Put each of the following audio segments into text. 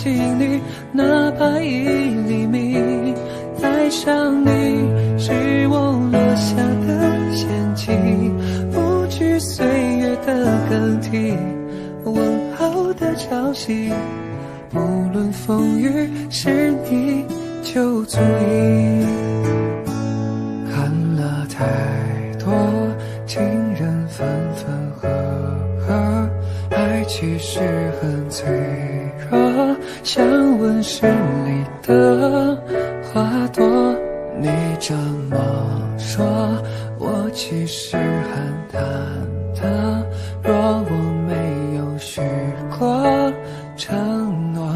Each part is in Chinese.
近你，哪怕1厘米。爱上你是我落下的陷阱，不惧岁月的更替，问候的潮汐，不论风雨，是你就足以。看了太多情人分分合合，爱其实很脆弱，像温室里的花朵。你这么说，我其实很忐忑，若我没有许过承诺，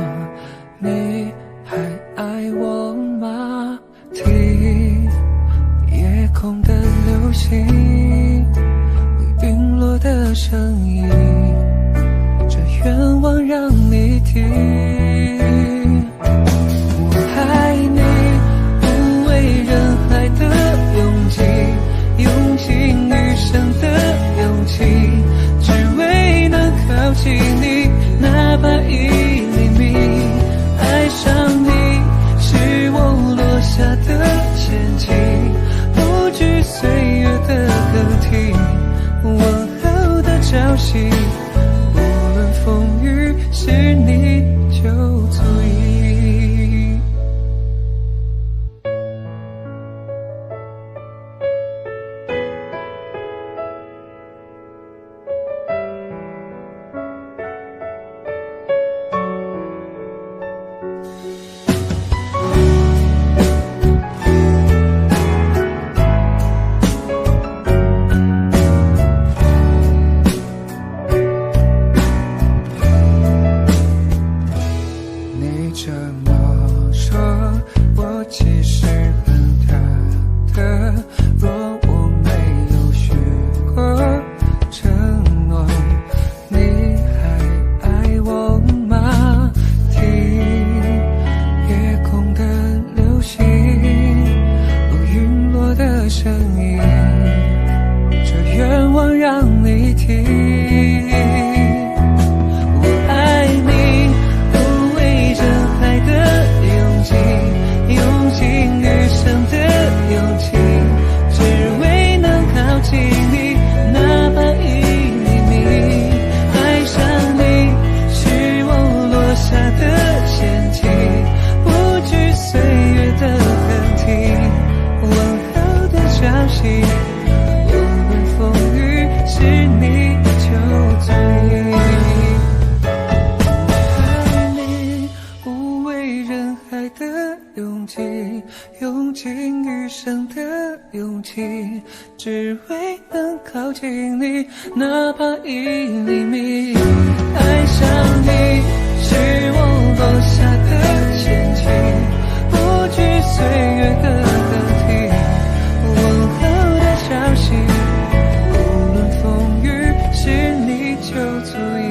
你还爱我吗？听夜空的流星，陨落的声音，这愿望让你听。我爱你不为人海的勇气，用尽余生的勇气，只为能靠近你，哪怕1厘米。爱上你是我落下的陷阱，不惧岁月的更替，问候的朝夕，不论风雨，是你就足以。用尽余生的勇气，只为能靠近你，哪怕1厘米。爱上你是我落下的陷阱，不惧岁月的更替，问候的潮汐，无论风雨，是你就足以。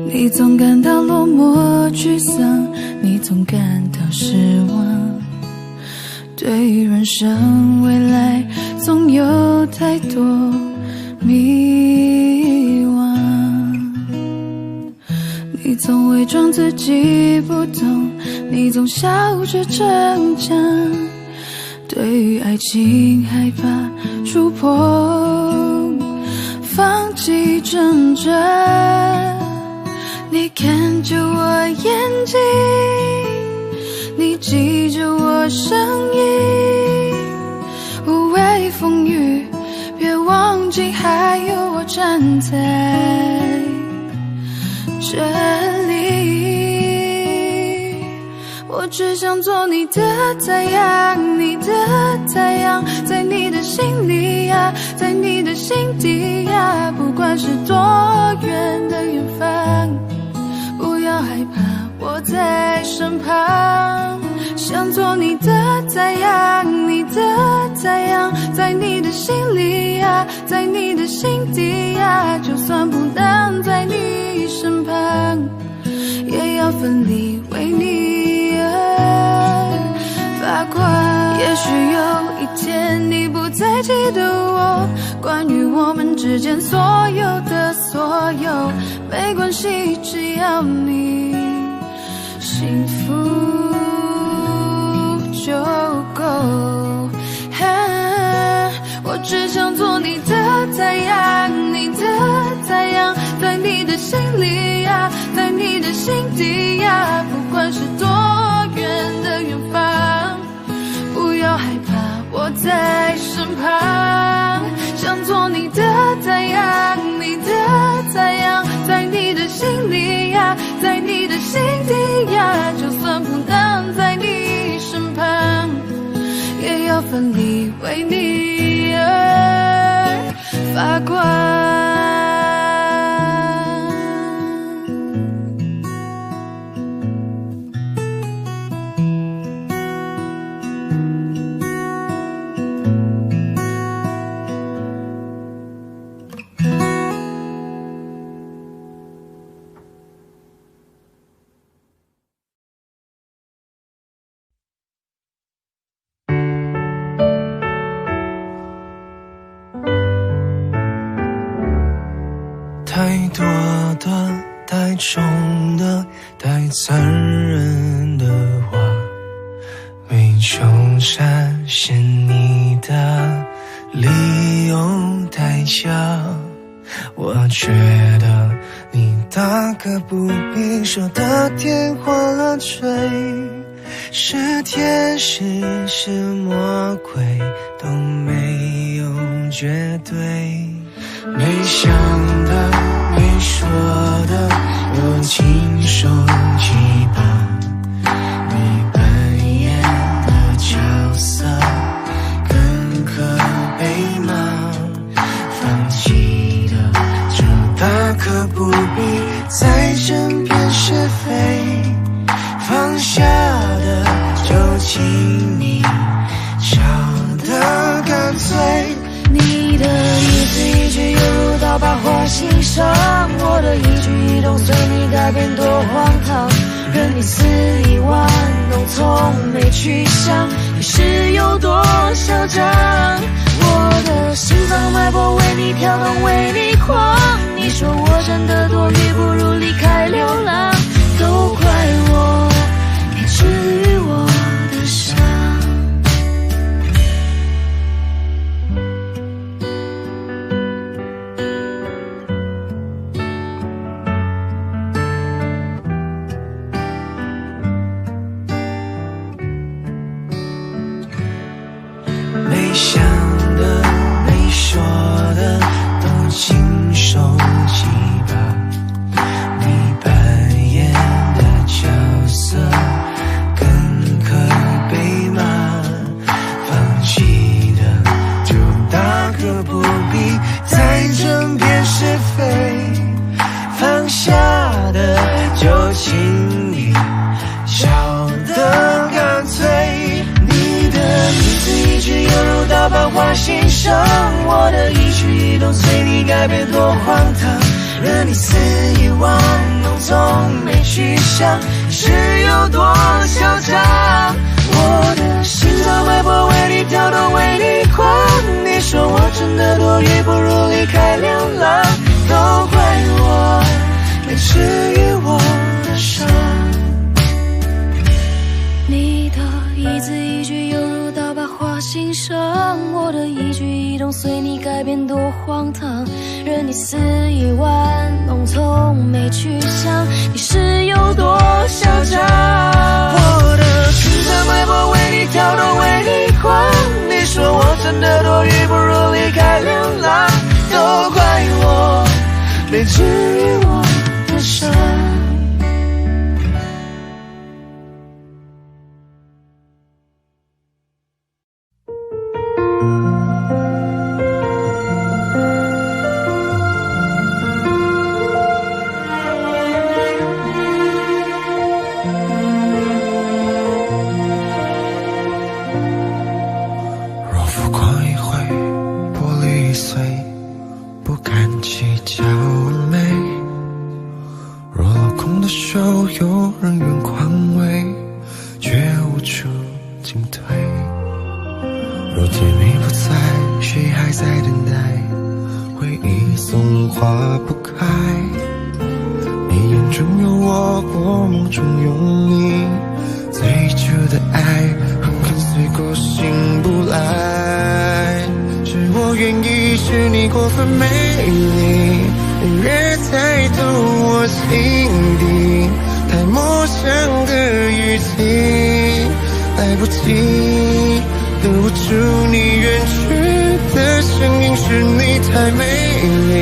你总感到落寞沮丧，你总感到失望，对于人生未来总有太多迷惘。你总伪装自己不懂，你总笑着逞强，对于爱情害怕触碰，放弃挣扎。你看着我眼睛，你记着我声音，无畏风雨，别忘记还有我站在这里。我只想做你的太阳，你的太阳，在你的心里呀，在你的心底呀，不管是多远的远方，不要害怕，我在身旁。想做你的太阳，你的太太阳，在你的心里呀，在你的心底呀，就算不能在你身旁，也要奋力为你而发光。也许有一天你不再记得我，关于我们之间所有的所有，没关系，只要你幸福就够。我只想做你的太阳，你的太阳，在你的心里呀，在你的心底呀，不管是多远的远方，不要害怕，我在身旁。想做你的太阳，你的太阳，在你的心里呀，在你的心底呀，就算不能在你身旁，也要奋力为你而发光。太多的、太重的、太残忍的话，为求展现你的理由太假。我觉得你大可不必说的天花乱坠，是天使是魔鬼都没有绝对。没想的没说的我亲手击败，你扮演的角色更可被骂，放弃的就大可不必再争辩是非，放下的就请你笑得干脆。你的一字一句犹如刀疤划心上，我的一举一动随你改变多荒唐，任你肆意玩弄从没去想你是有多嚣张。我的心脏脉搏为你跳动为你狂，你说我真的多余不如离开流浪，都怪我没治愈我的伤。没想的没说的都亲手击败，你扮演的角色更可被骂，放弃的就大可不必再争辩是非，放下的就请你笑得干脆。你的一字一句犹如刀疤划心上，我的一举一动随你改变多荒唐，任你肆意玩弄从没去想是有多嚣张。我的心脏脉搏为你跳动为你狂，你说我真的多余不如离开流浪，都怪我没治愈我的伤。你的一字一句犹如刀疤划心上，我的一举一动随你改变多荒唐，任你肆意玩弄从没去想你是有多嚣张。我的心脏脉搏为你跳动为你狂，你说我真的多余不如离开流浪，都怪我没治愈我的伤。若浮夸看起较完美，若落空的手有人愿宽慰，却无处进退。若甜蜜不在，谁还在等待？回忆总化不开，你眼中有我，我梦中有你，最初的爱很跟随过醒不来。是我愿意，是你过分美丽，越猜透我心底太陌生的语气，来不及留不住你远去的声音，是你太美丽，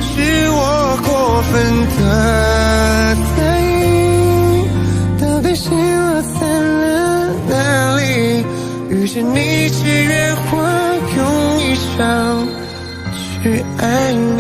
是我过分的在意，到底心落在了哪里？遇见你只愿我用一生去爱你。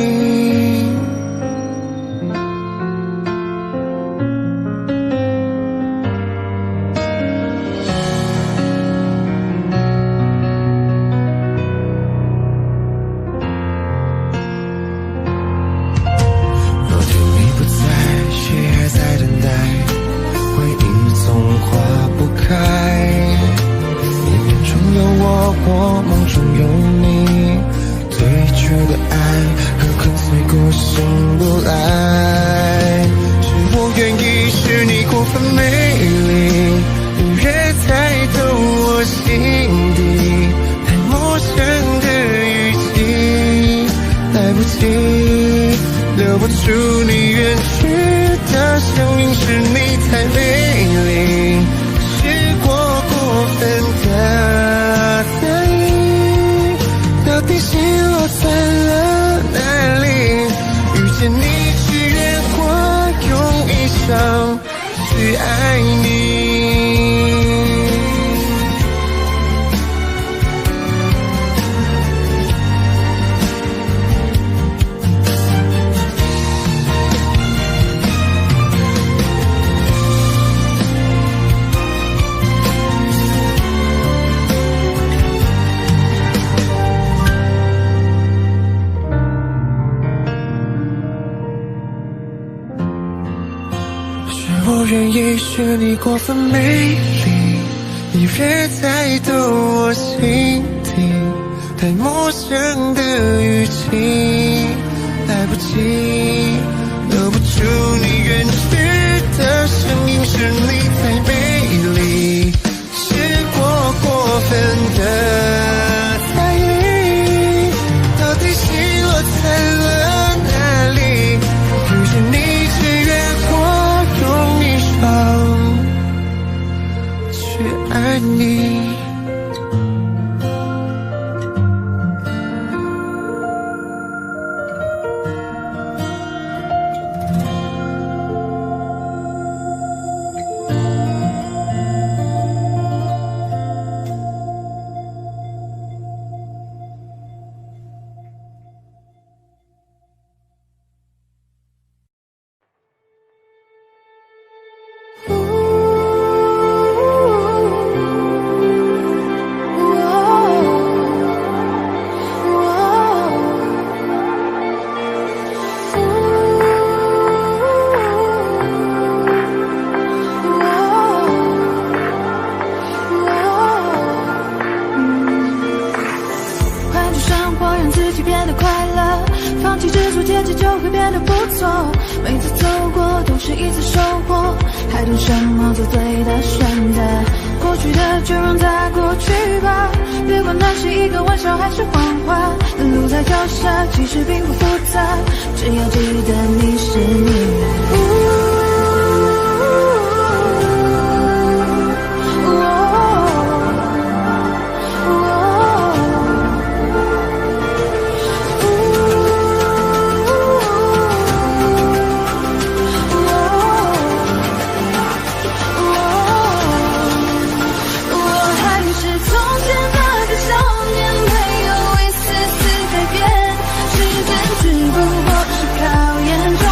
我梦中有你，最初的爱和跟随过醒不来。是我愿意，是你过分美丽，你越猜透我心底太陌生的语气，来不及留不住你远去的声音，是你太美丽，是我过分的在意，到底心落在了哪里？遇见你只愿我用一生去爱你。我愿意，是你过分美丽，你越猜透我心底太陌生的语气，来不及留不住你远去的声音，是你太美丽，是我过分的在意，到底心落在了哪里？遇见你只愿我用一生去爱你。每次走过都是一次收获，还等什么做对的选择？过去的就让它过去吧，别管那是一个玩笑还是谎话。路在脚下，其实并不复杂，只要记得你是你。只不过是考验中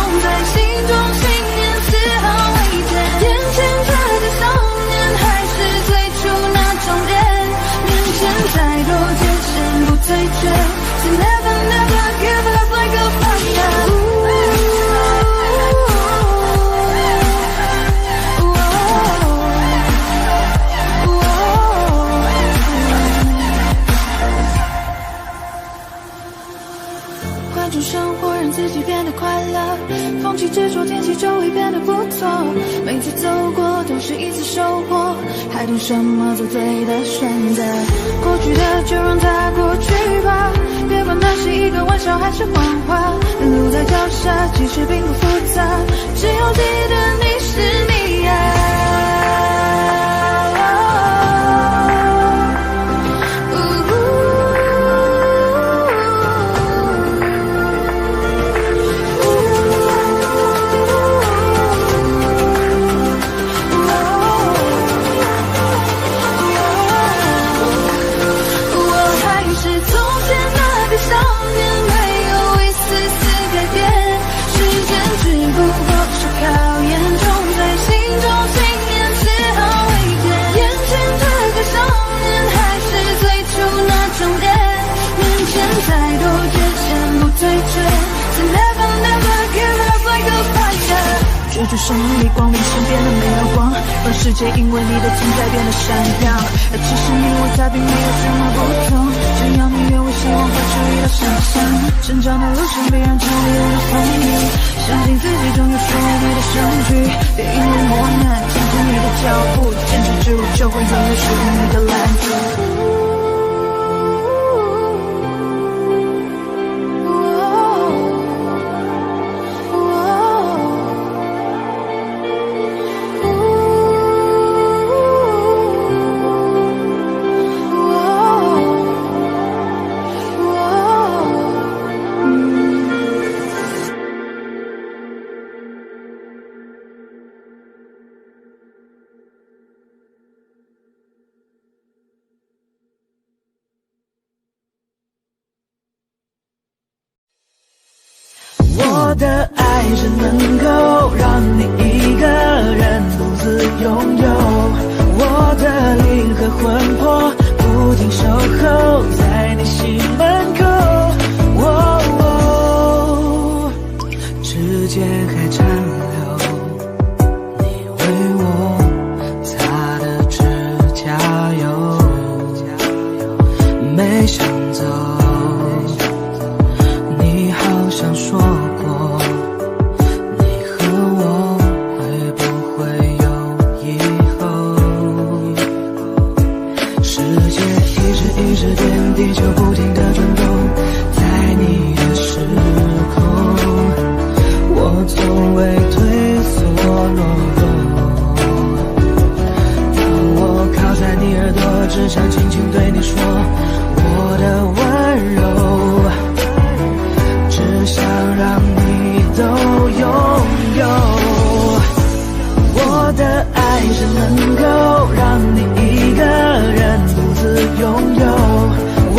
活让自己变得快乐，放弃执着，天气就会变得不错。每次走过都是一次收获，还等什么做对的选择？过去的就让它过去吧，别管那是一个玩笑还是谎话。路在脚下，其实并不复杂，只要记得你是你呀。追逐胜利，光明身边的没有光，让世界因为你的存在变得闪亮。而其实你我他并没有什么不同，只要你愿为希望付出一道想象。成长的路上必然经历了风雨，相信自己终有属于你的相聚。别因为磨难停止你的脚步，坚持之路就会拥有属于你的蓝图。我的爱是能够让你一个人独自拥有，我的灵和魂魄不停守候在你心门口。指尖还残留你为我擦的指甲油，没想走，你好像说过，你和我会不会有以后？世界一直点，地球不停地转动，在你的时空，我从未退缩懦弱。当我靠在你耳朵，只想轻轻对你说我的温柔，只想让你都拥有。我的爱是能够让你一个人独自拥有，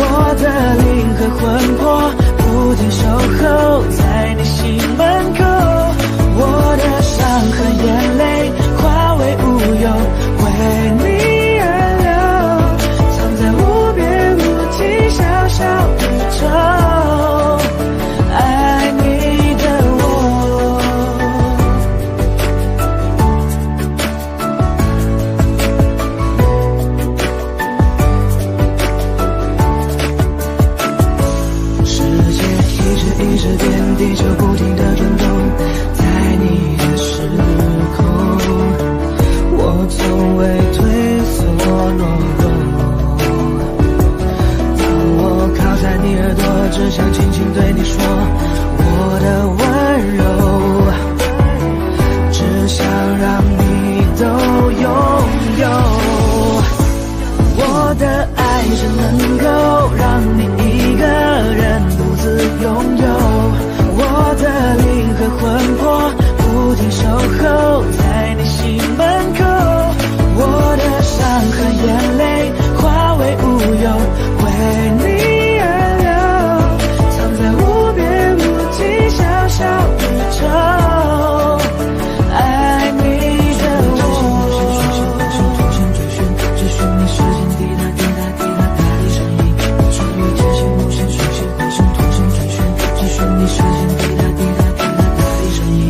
我的灵和魂魄不停守候在你心门口，我的伤和眼泪化为乌有，为你而流，藏在无边无际小小宇宙。爱你的我，世界一直变，地球不停地转动，在你的时空，我从未退缩懦弱。当我靠在你耳朵，只想轻轻对你说我的温柔，只想让你都拥有。我的爱是能够让你一个人独自拥有，我的灵和魂魄不停守候在你心门口，我的伤和眼泪化为乌有，为你而流，藏在无边无际小小宇宙。爱你的我，追寻你视线滴答滴答滴答答的声音，穿越这些无限水线回声同声追寻你视线滴答滴答滴答答的声音。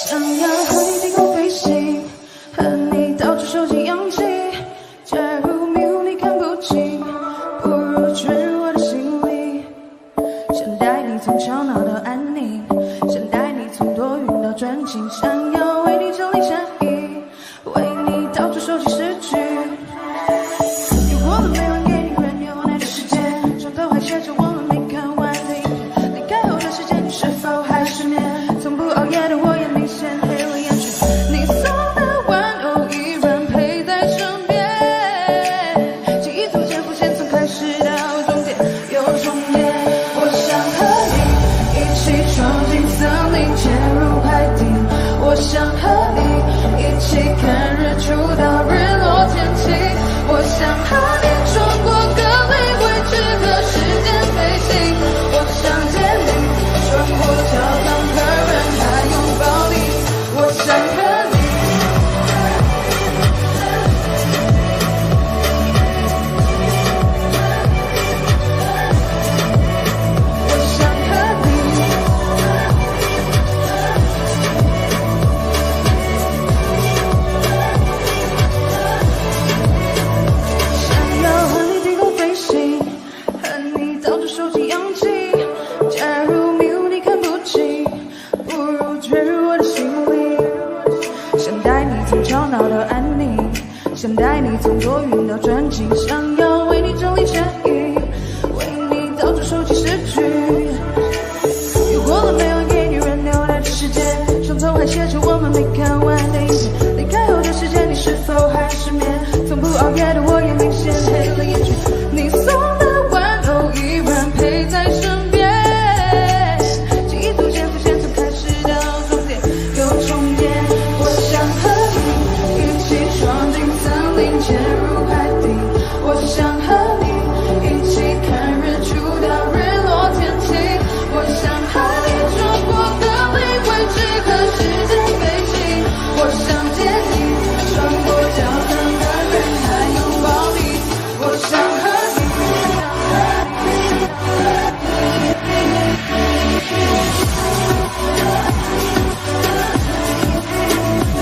想要和你低空飞行，和你到处收集氧气。假如迷雾你看不清，不如坠入我的心里。想带你从吵闹到安宁，想带你从多云到专情，想要为你整理善意，为你到处收集诗句。有过了没完给你任由爱的时间，床头还写着我们没看完的影片。离开后的时间，你是否还失眠？从不熬夜的我也明显黑了眼圈。你送的玩偶依然陪在身边，记忆逐渐浮现，从开始到终点有终点。我想和你一起闯进森林，潜入海底。我想和你一起看日出到日落天晴。我想和你穿过各类未知和时间飞行。我想见你，穿过教堂和人海拥抱你。我想和你，我想和你，想要和你低空飞行，和你到处收集氧气。假如迷雾你看不清，不如坠入我的心里。想带你从吵闹到安宁，想带你从多云到专情，想要为你整理善意，为你到处收集诗句。有过了没完给你任留来的时间，床头还写着我们没看完的影片。离开后的时间，你是否还失眠？从不熬夜的我也明显黑了眼圈。你送的玩偶依然陪在身边，记忆逐渐浮现，从开始到终点有终点。我想和你一起闯进森林，潜入海底。我想和你一起看日出到日落天晴。我想和你穿过各类未知和时间飞行。我想见你，穿过教堂和人海拥抱你。我想和你，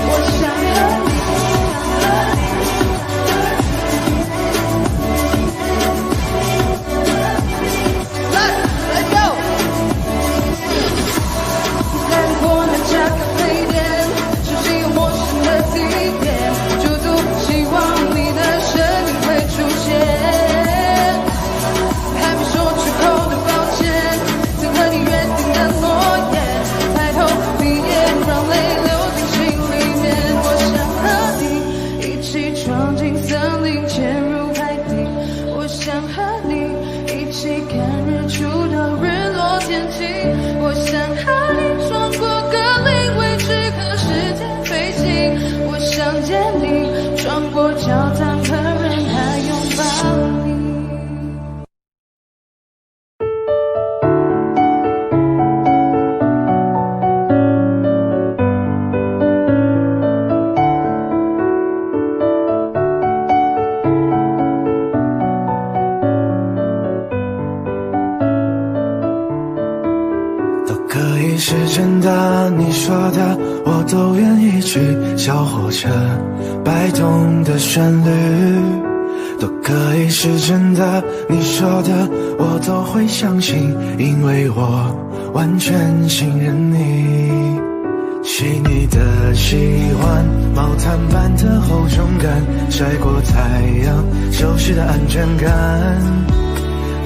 我想和你。Let's go！ 来过那家咖啡店，熟悉又陌生的地点，驻足希望你的身影会出现。还没说出口的抱歉，曾和你约定的诺言，抬头闭眼让泪流进心里面。我想和你一起闯进森林，潜入海底。我想和你一起看日出到日落天晴。我想和你穿过各类未知和时间飞行。我想见你，穿过教堂和人海拥抱你。都可以是真的，你说的我都愿意去。小火车摆动的旋律，都可以是真的，你说的我都会相信，因为我完全信任你。细腻的喜欢，毛毯般的厚重感，晒过太阳，熟悉的安全感。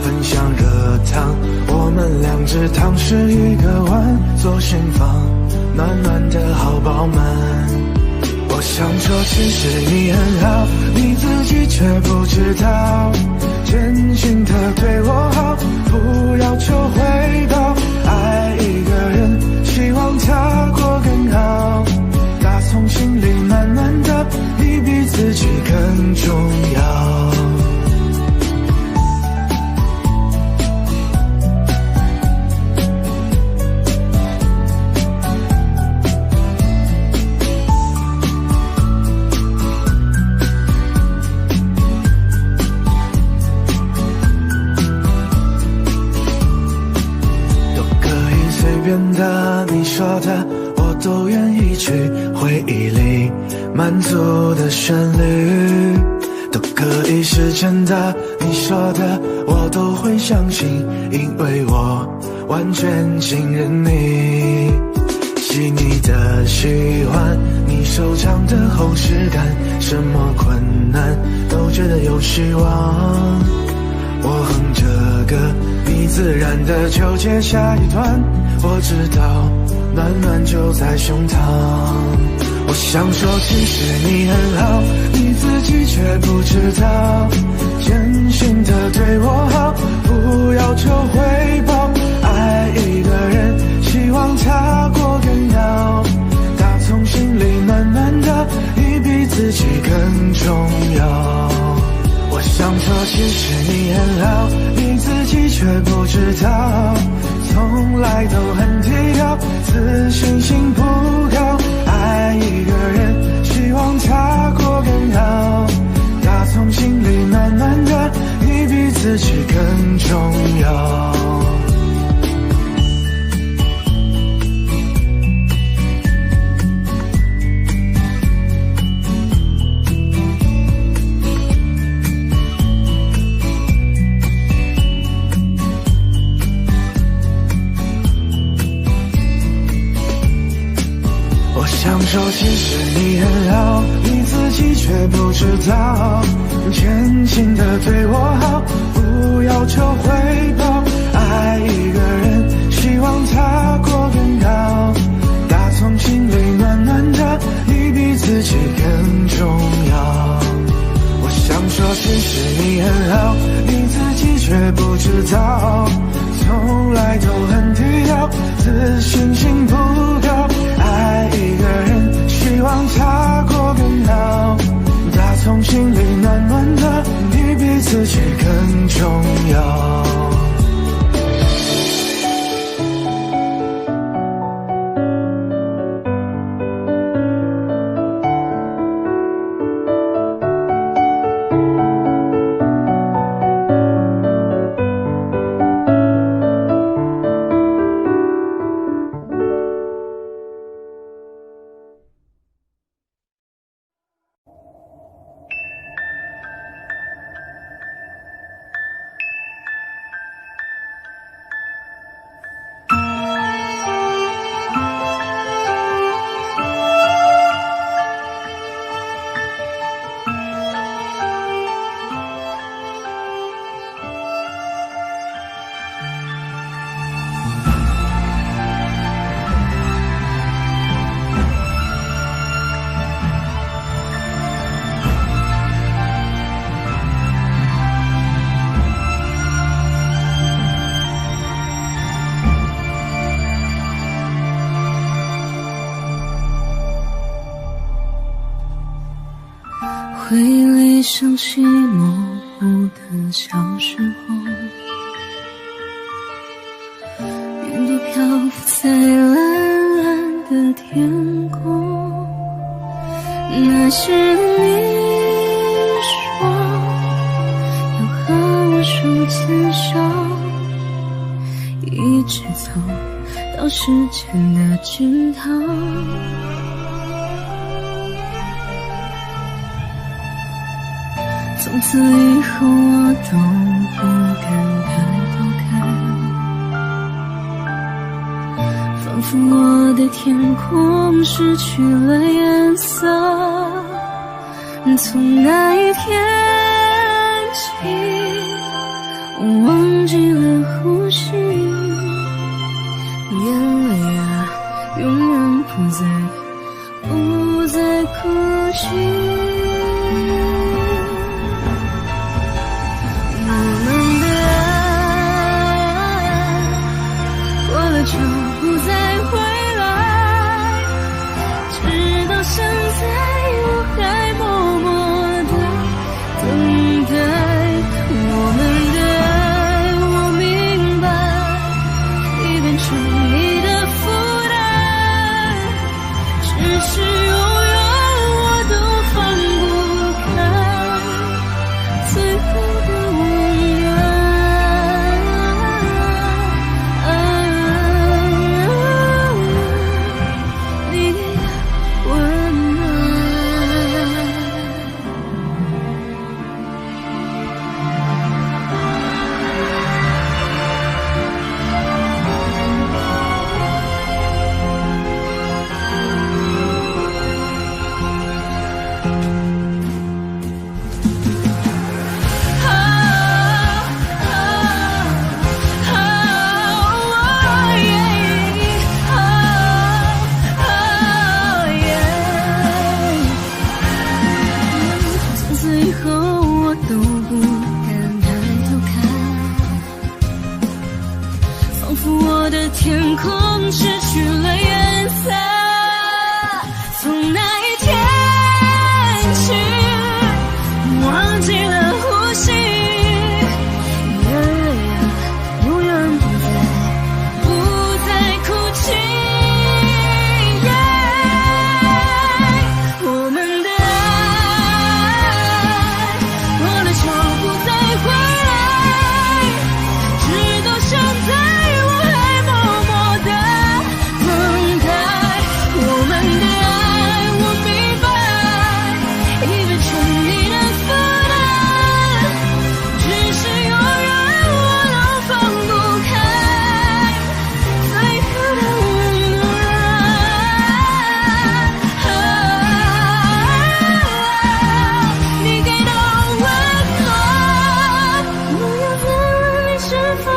分享热汤，我们两只汤匙一个碗，左心房暖暖的好饱满。我想说其实你很好，你自己却不知道，真心的对我好，不要求回报。爱一个人，希望他过更好，打从心里满满的，你比自己更重要。都愿意去回忆里满足的旋律，都可以是真的，你说的我都会相信，因为我完全信任你。细腻的喜欢，你手掌的厚实感，什么困难都觉得有希望。我哼着歌，你自然的就接下一段，我知道暖暖就在胸膛。我想说其实你很好，你自己却不知道，真心的对我好，不要求回报。爱一个人，希望他过更好，打从心里暖暖的，你比自己更重要。我想说其实你很好，你自己却不知道，从来都很低调，自信心不高。爱一个人，希望他过更好，打从心里暖暖的，你比自己更重要。想说其实你很好，你自己却不知道，真心的对我好，不要求回报。爱一个人，希望他过更好，打从心里暖暖的，你比自己更重要。我想说其实你很好，你自己却不知道，从来都很低调，自信心不高。爱一个人，希望他过更好，打从心里暖暖的，你比自己更重要。回忆想起模糊的小时候，云朵漂浮在蓝蓝的天空。那时你说要和我手牵手，一直走到时间的尽头。从此以后我都不敢抬头看，仿佛我的天空失去了颜色。从那一天起，我忘记了呼吸，眼泪啊永远不再哭泣。就不再回来，直到现在我还默默地等待我们的爱。我明白已变成你的负担，只是永远我都放佛我的天空失去了颜色。从那一天起，忘记了呼吸，眼泪啊，永远不再哭泣。我们的爱过了就不再回来，直到现在我还默默地等待。我们的爱我明白，已变成你的负担，只是永远我都放不开最后的温暖。你给的温暖，我要再问你是否爱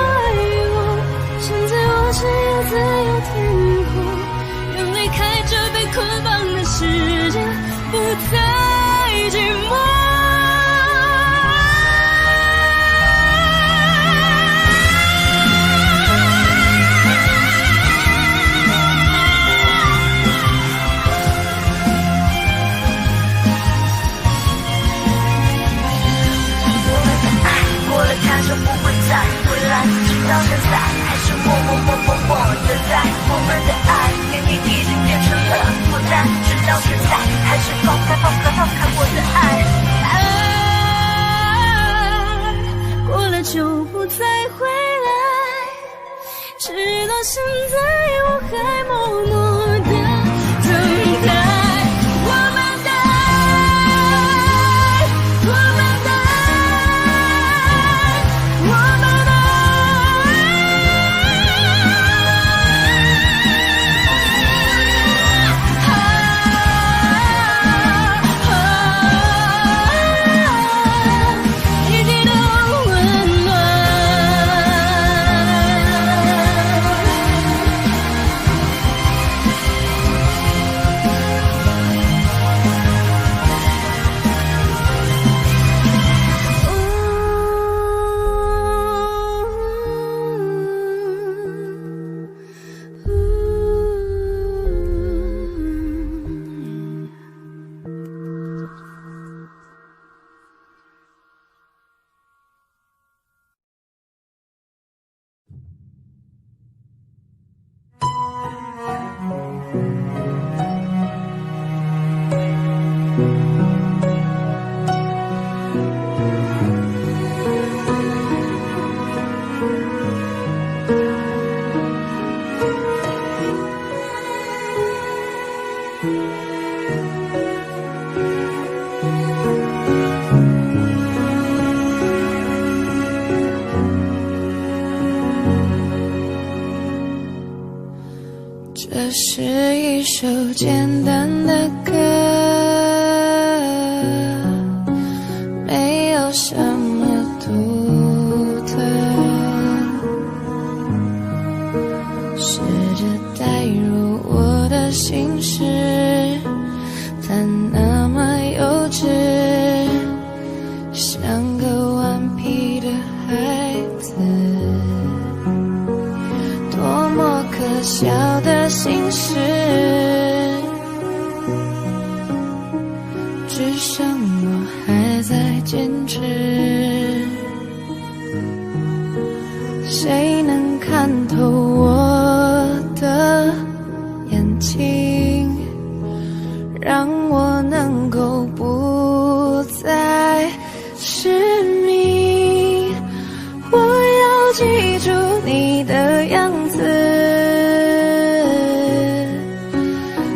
我。现在我只有自由天空，愿离开这被捆绑的世界，不再寂寞。过了它就不会再回来，直到现在还是默的在。我们的爱给你已经变成了负担，直到现在还是放开我的爱。爱过了就不再回来，直到现在我还默默地等待。我们的爱，我们的爱，我们的你给的温暖。这是一首简单的歌，没有什么独特，试着带入我的心事，但那么幼稚，像个顽皮的孩子，多么可笑的心事，只剩我还在坚持。谁能看透我的眼睛，让我能够不再失明？我要记住你的样子，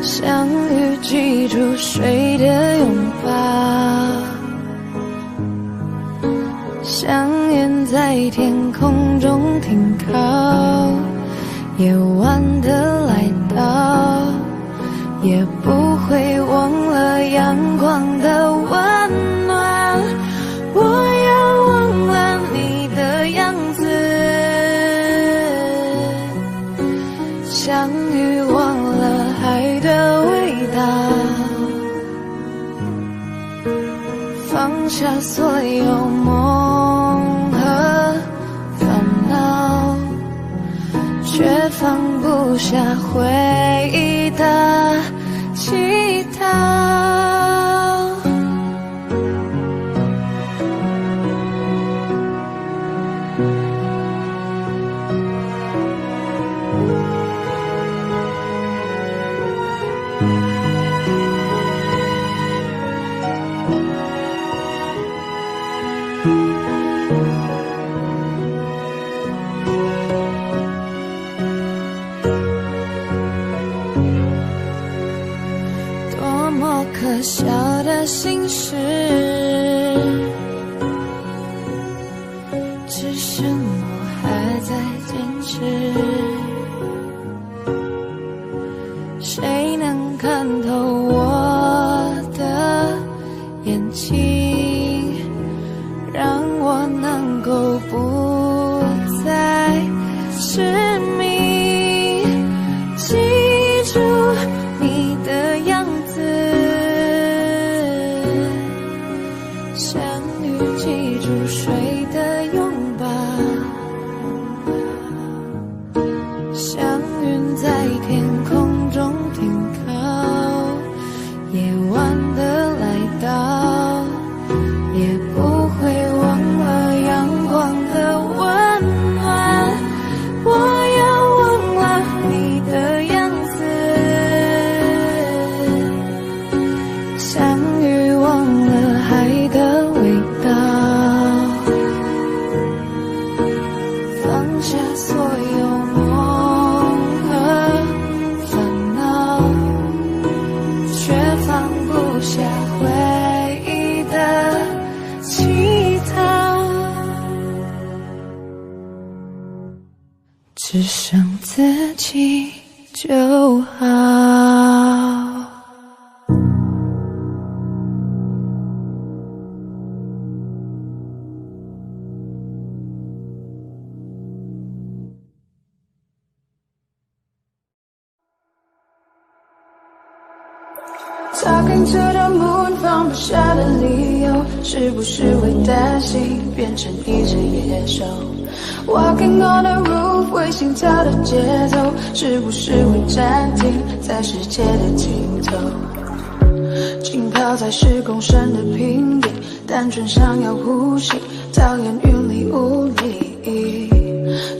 像雨记住水的拥抱，像烟在天空中停靠，夜晚的来到，也不会忘了阳光的温暖。我要忘了你的样子，像雨忘了海的味道，放下所有梦和烦恼，却放不下回忆的乞讨。多么可笑的心事，只剩我还在坚持。谁能看透我的眼睛，让我能够不再失明？记住你的样子，相遇记住谁的拥抱，像云在天空中停靠，夜晚的来到，也不会忘了阳光的温暖。我要忘了你的样子，相遇忘了海的味道，放下所有梦和烦恼，却放不下回忆的乞讨，只剩自己就好。Talking to the moon， 放不下的理由，是不是会担心变成一只野兽 ？Walking on the roof， 会心跳的节奏，是不是会暂停在世界的尽头？浸泡在10公升的瓶底，单纯想要呼吸，讨厌云里雾里。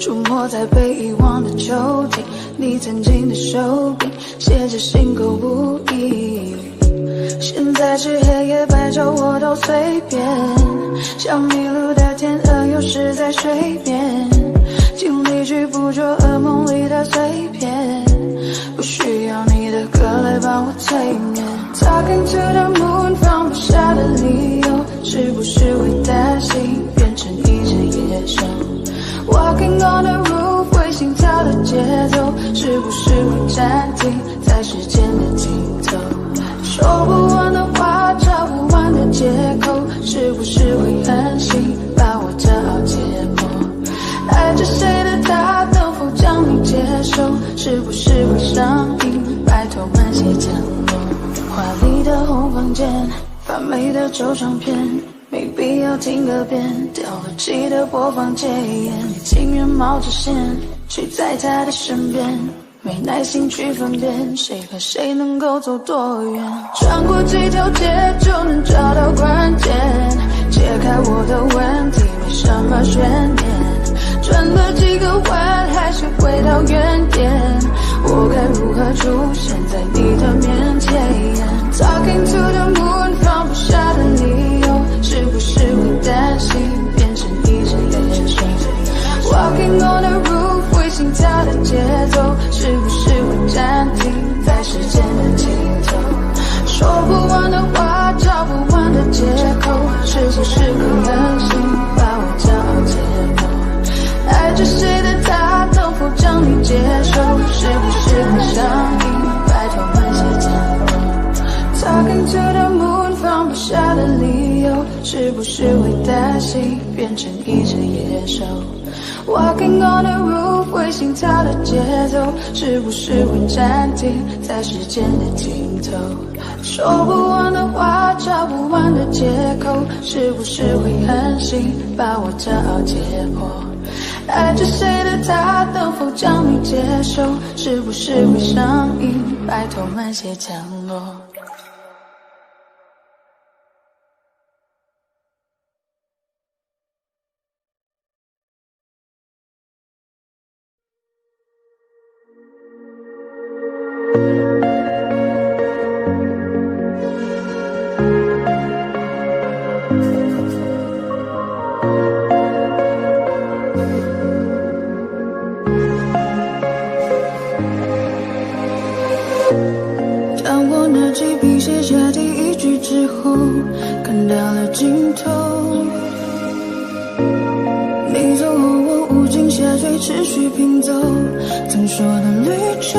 出没在被遗忘的抽屉，你曾经的手笔，写着心口不一。现在是黑夜白昼我都随便，像迷路的天鹅有时在水边，尽力去捕捉噩梦里的碎片，不需要你的歌来帮我催眠。Talking to the moon， 放不下的理由，是不是会担心变成一只野兽？ Walking on the roof， 会心跳的节奏，是不是会暂停在时间的尽头？说不完的话，找不完的借口，是不是会狠心把我骄傲解剖？爱着谁的他，能否将你接受？是不是会上瘾？拜托慢些降落。华丽的红房间，发霉的旧唱片，没必要听个遍，掉了漆的播放戒烟，你情愿冒着险睡在他的身边，没耐心去分辨谁和谁能够走多远。穿过几条街就能找到关键，解开我的问题没什么悬念，转了几个弯还是回到原点，我该如何出现在你的面前？ Talking to the moon， 放不下的理由，是不是会担心变成一只野兽？ Walking on the roof， 会心跳的节奏，是不是会暂停在时间的尽头？说不完的话，找不完的借口，是不是会狠心把我骄傲解剖？爱着谁的他，能否将你接受？是不是会上瘾？拜托慢些降落。Talking to the moon， 放不下的理由，是不是会担心变成一只野兽？ Walking on the roof， 会心跳的节奏，是不是会暂停在时间的尽头？说不完的话，找不完的借口，是不是会狠心把我骄傲解剖？爱着谁的他，能否将你接受，是不是会上瘾？拜托慢些降落。当我拿起笔写下第一句之后，看到了尽头。你走后，我无尽下坠，持续拼凑曾说的绿洲。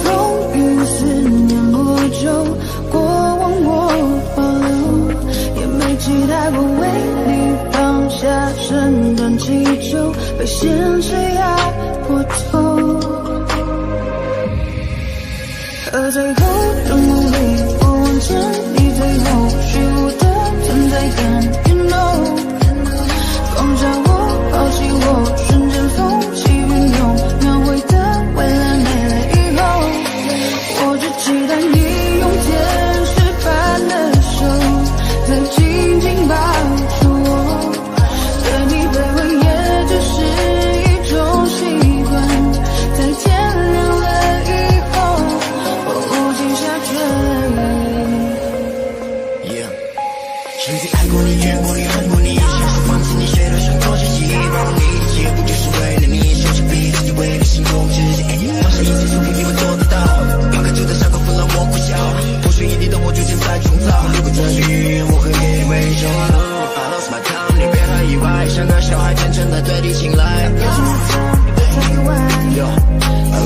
风雨思念魔咒，过往我保留，也没期待过为你放下身段祈求，被现实压过头。而最后的努力，我往前，你最后虚无的存在感 ，You know， 放下我，抛弃我，瞬间风起云涌，描绘的未来没了以后，我只期待你用天使般的手，再紧紧抱住我，对你卑微也只是一种习惯，在天亮了以后。曾经爱过你，怨过你，恨过你，像是放弃你，谁都想做些希望。你的结果就是为了你，手起笔自己为了心动，直接放下一切，说不定你会做得到。抛开旧的伤口，纷乱我苦笑，或许一地的我逐渐在创造。如果这是预言，我会给你微笑。I lost my time， 你别太意外，像个小孩天真的对你青睐。I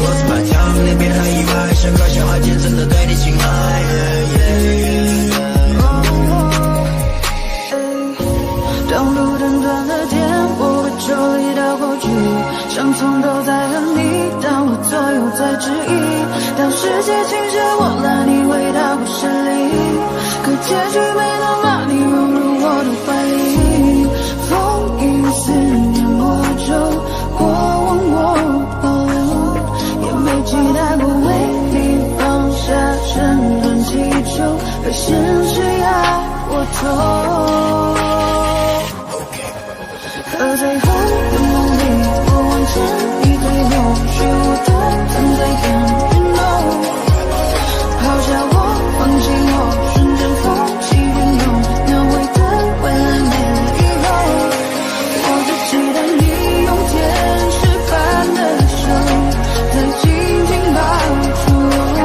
lost my time， 你别太意外，像个小孩天真的对你青睐。当路灯断了电，我会抽离到过去，伤痛都在和你，但我左右在质疑。当世界倾斜我拉你回到故事里，可结局没能把你融入我的怀里。风雨思念魔咒，过往我保留，也没期待过为你放下身段祈求，被现实压过头。而最后的努力，我往前，你最后虚无的存在感 ，You know， 抛下我，放弃我，瞬间风起云涌，描绘的未来没了以后，我只期待你用天使般的手，再紧紧抱住我，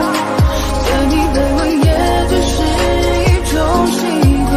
对你卑微也只是一种习惯。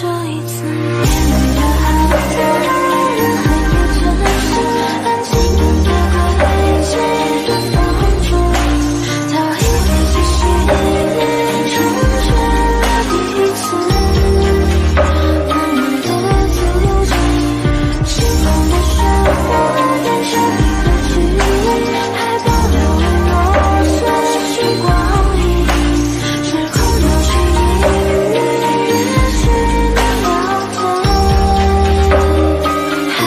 这一次，别人的好在让人很有诚实，安静的躲过黑夜的风中，早已被继续成全了第一次，朋友的足迹，心中的漩涡跟手的距离，还保留了我所时光里，时空的记忆，也许能了解，还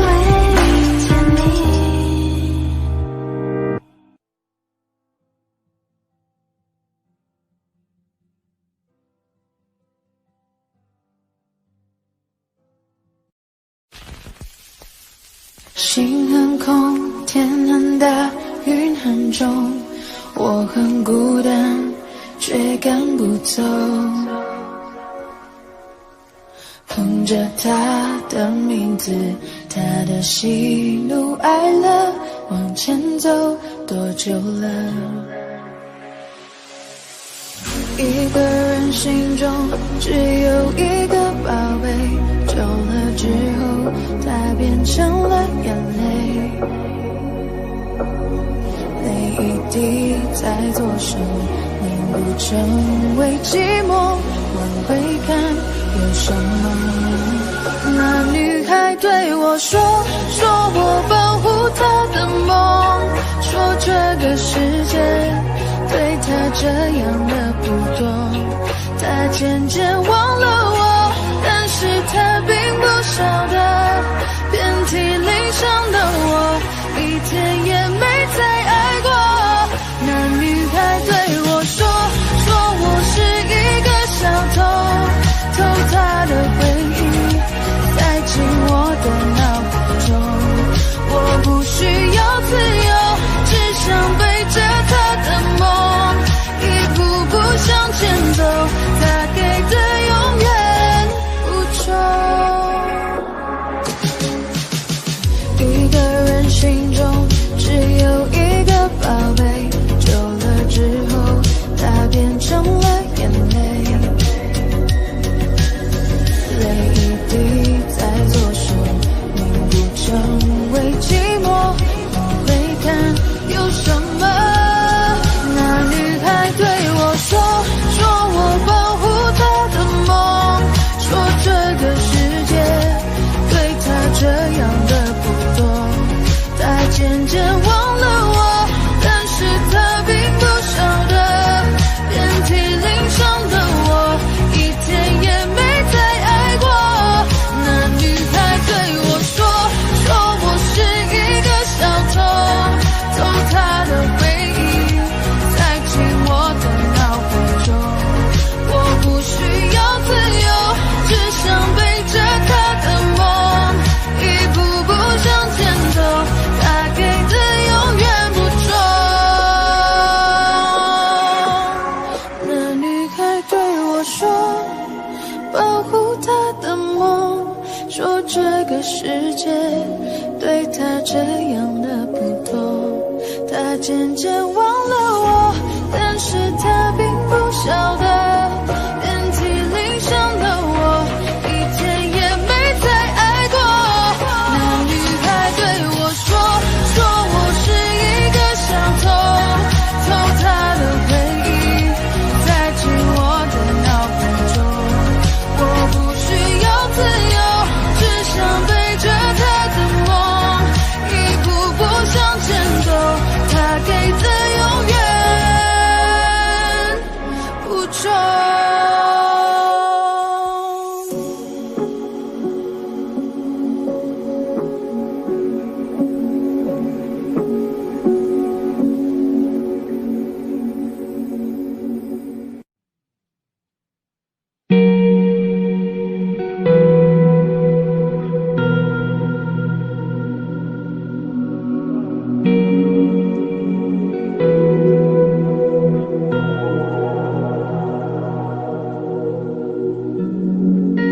未见你。心很空，天很大，云很重，我很孤单，却赶不走。哼着他的名字，他的喜怒哀乐，往前走多久了？一个人心中只有一个宝贝，久了之后，它变成了眼泪。泪一滴在左手，凝固成为寂寞。往回看，有什么？那女孩对我说我保护她的梦，说这个世界对她这样的不多，她渐渐忘了我，但是她并不晓得，遍体鳞伤的我，一天也没再爱过。那女孩对我说我是一个小偷，偷她的回忆，塞进我的脑海中。我不需要自由，只想背着她的梦，一步步向前走，她给的永远不重。一个人心中只有一个宝贝，久了之后，它变成了眼泪。泪一滴在左手，凝固成为寂寞。往回看，有什么？那女孩对我说我保护她的梦，说这个世界对她这样的不多，她渐渐忘了我，但是她并不晓得，遍体鳞伤的我，一天也没再爱过。那女孩对我说我是一个小偷，偷她的回忆，塞进我的脑海中。我不需要自由，只想背着她的梦，一步步向前走，她给的永远不重。那女孩对我说保护她的梦，说这个世界对她这样的不多，她渐渐忘了我，但是她并不晓得，遍体鳞伤的我，一天也没再爱过。那女孩对我说我是一个小偷，偷她的回忆，塞进我的脑海中。我不需要自由，只想背着她的梦，一步步向前走，她给的永远不重。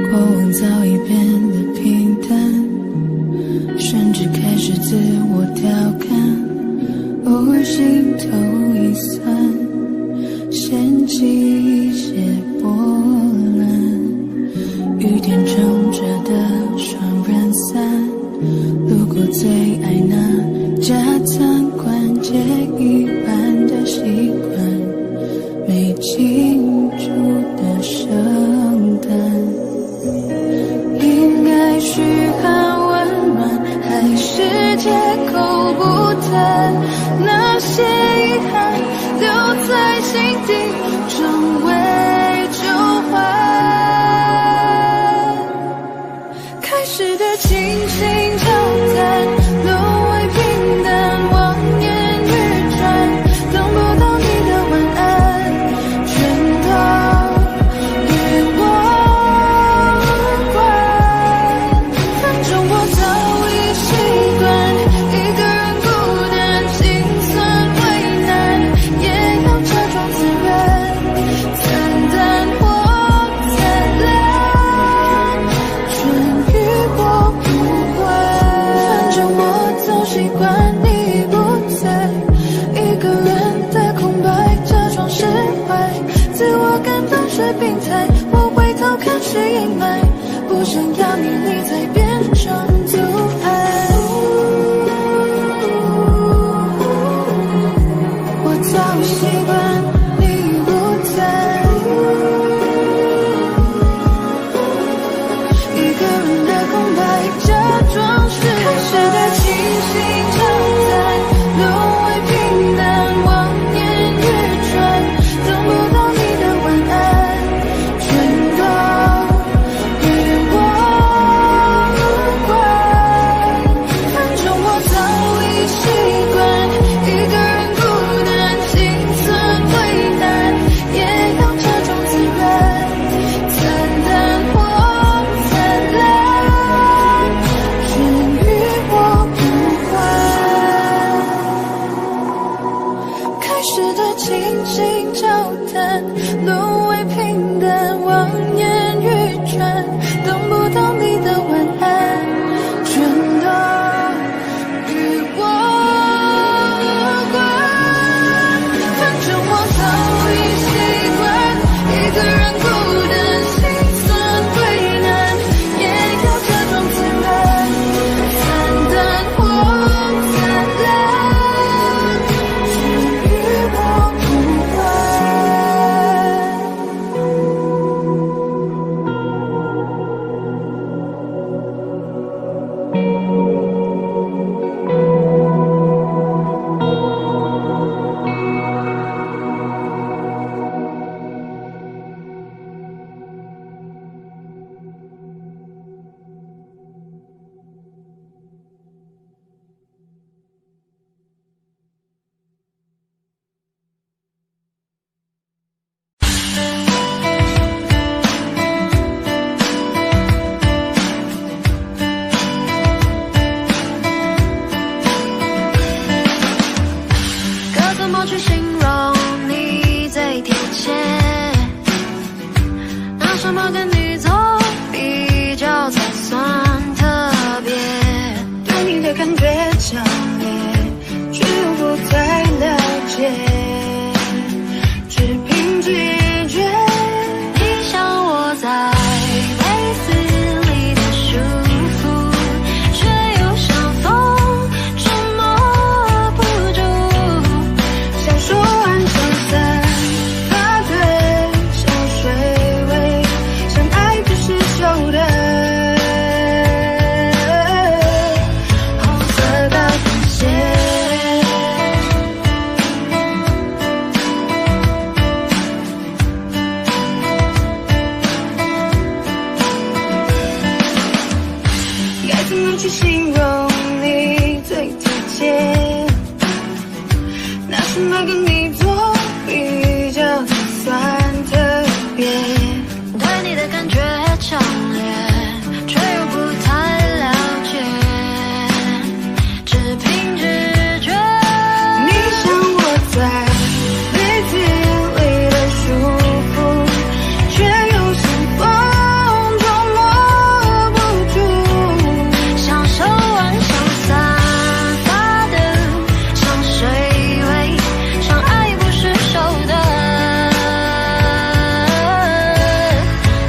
过往早已变得平淡，甚至开始自我调侃，偶尔心头一酸，掀起一些波澜。与是病态，我回头看是阴霾，不想要你才变成阻碍。我早习惯你不在，一个人的空白，假装是开始的清醒交谈，沦为平淡，望眼欲穿，等不到你的晚安，全都与我无关。反正我早已习惯一个人孤单，心存为难，也要假装自然，惨淡或灿烂，只与我无关。开始的轻轻交谈，沦为平淡，望眼欲穿，等不到你的晚安，全都与我无关。反正我早已习惯一个人孤单，心酸为难，也要假装自然，惨淡或灿烂，只与我无关。该怎么去形容你最贴切？拿什么跟你做比较才算特别？对你的感觉强烈，却又不太了解，只凭直觉。你像我在被子里的舒服，却又像风捉摸不住，想说完想散发对，像水味，像爱不释手的红色高跟鞋。该怎么去形容你最贴切？拿什么跟你做比较才算特别？对你的感觉强烈，却又不太了解，只凭直觉。你像我在被子里的舒服，却又像风捉摸不住，享受完想散发的像水味，像爱不释手的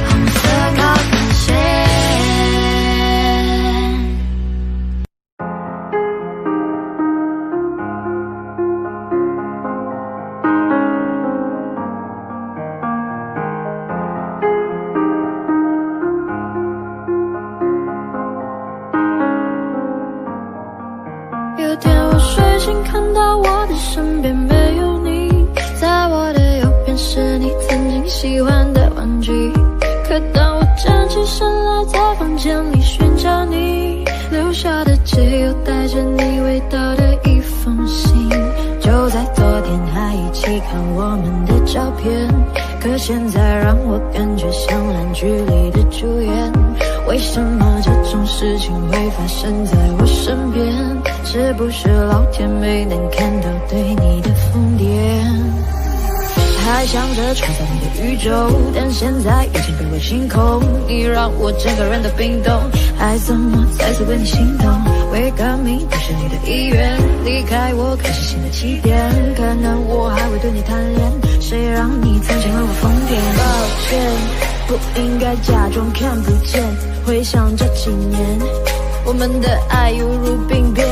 红色高跟鞋。有天我睡醒，看到我的身边没有你，在我的右边是你曾经喜欢的玩具。可当我站起身来，在房间里寻找你留下的，只有带着你味道的一封信。就在昨天还一起看我们的照片，可现在让我感觉像烂剧里的主演。为什么这种事情会发生在我身边？是不是老天没能看到对你的疯癫？还想着创造你的宇宙，但现在已经被我清空。你让我整个人都冰冻，爱怎么再次为你心动？为革命不是你的意愿，离开我开始新的起点，可能我还会对你贪恋。谁让你曾经为我疯癫？抱歉，不应该假装看不见。回想这几年，我们的爱犹如病变，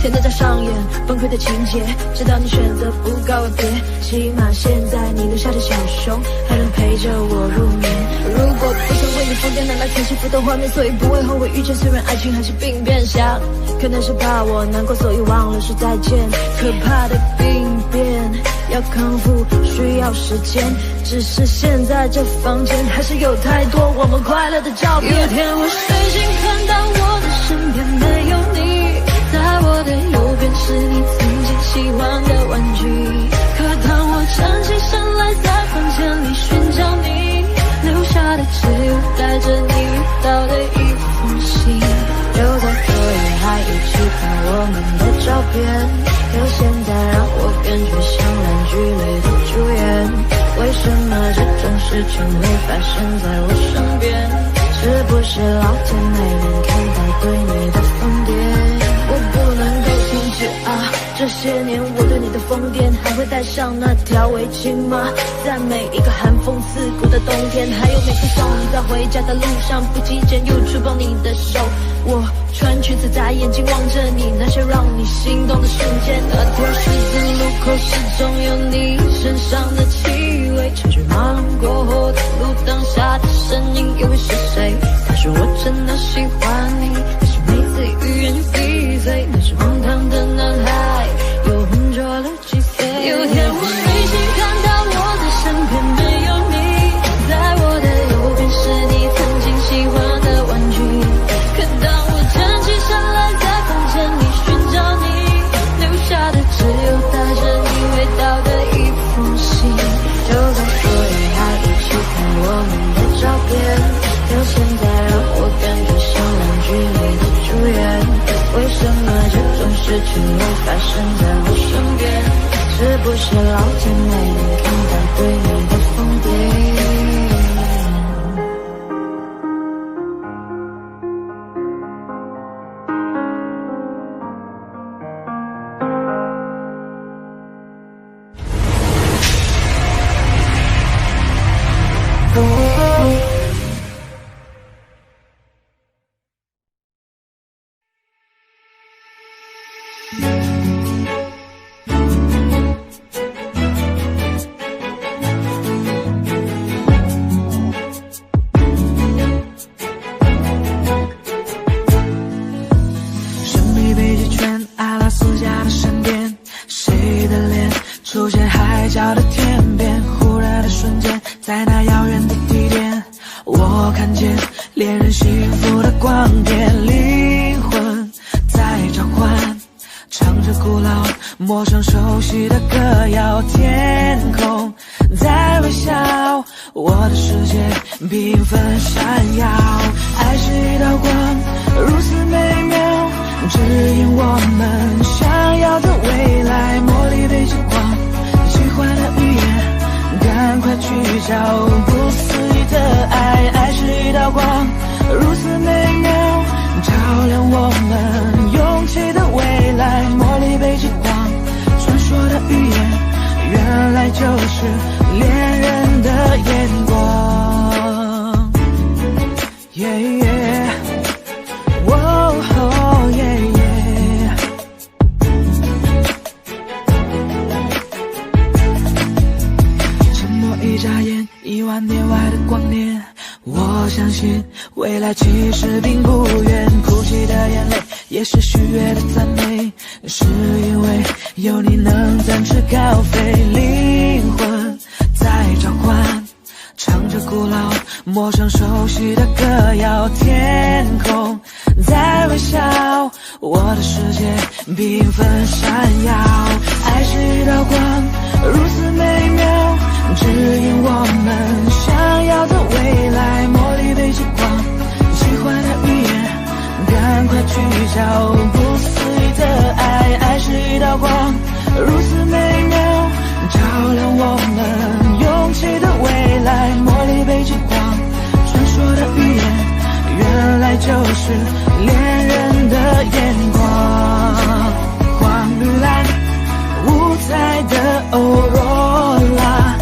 天天在上演崩溃的情节。直到你选择不告而别，起码现在你留下的小熊还能陪着我入眠。如果不想为你疯癫，难来全是浮动画面，所以不会后悔遇见。虽然爱情还是病变，想可能是怕我难过，所以忘了说再见。可怕的病变要康复需要时间，只是现在这房间还是有太多我们快乐的照片。有天我睡醒看到我的身边没有你，在我的右边是你曾经喜欢的玩具。可当我站起身来在房间里寻找你，留下的只有带着你味道的一封信。就在昨夜还一起看我们的照片，可现在让我感觉像烂剧里的主演。为什么这种事情会发生在我身边？是不是老天没能看到对你的疯癫？我不能够停止啊！这些年我对你的疯癫，还会带上那条围巾吗？在每一个寒风刺骨的冬天，还有每次送你在回家的路上，不经意间又触碰你的手。我穿裙子在眼睛望着你，那些让你心动的瞬间。那条十字路口始终有你身上的气味，车水马龙过后的路灯下的身影又会是谁？他说我真的喜欢你，可是每次欲言又闭嘴，那是荒唐的男孩又浑浊了几岁。有天我睡醒看到我的身边没有你，在我的右边是你曾经喜欢的玩具。可当我站起身来在房间里寻找你，留下的只有带着你味道的一封信。就在昨夜还一起看我们的照片，可现在让我感觉像烂剧里的主演。为什么这种事情会发生在我身边？是不是老天没能看到对你的疯癫？出现海角的天边，忽然的瞬间，在那遥远的地点，我看见恋人幸福的光点，灵魂在召唤，唱着古老陌生熟悉的歌谣，天空在微笑，我的世界缤纷闪耀，爱是一道光，如此美妙，指引我们想要的未来，茉莉被金黄，喜欢的语言，赶快去找不思议的爱，爱是一道光，如此美妙，照亮我们勇气的未来，茉莉被金黄，传说的语言，原来就是恋人的眼光。Yeah, yeah. Whoa, oh, yeah, yeah. 沉默一眨眼，1万年外的光年，我相信未来其实并不远，哭泣的眼泪也是喜悦的赞美，是因为有你能展翅高飞，灵魂在召唤，唱着古老陌生熟悉的歌谣，天空在微笑，我的世界缤纷闪耀，爱是一道光，如此美妙，指引我们想要的未来，茉莉被金黄，喜欢的语言，赶快去找不思议的爱，爱是一道光，如此美妙，照亮我们勇气的未来，茉莉被金黄，传说的语言，原来就是恋人的眼光，黄绿蓝五彩的欧若拉，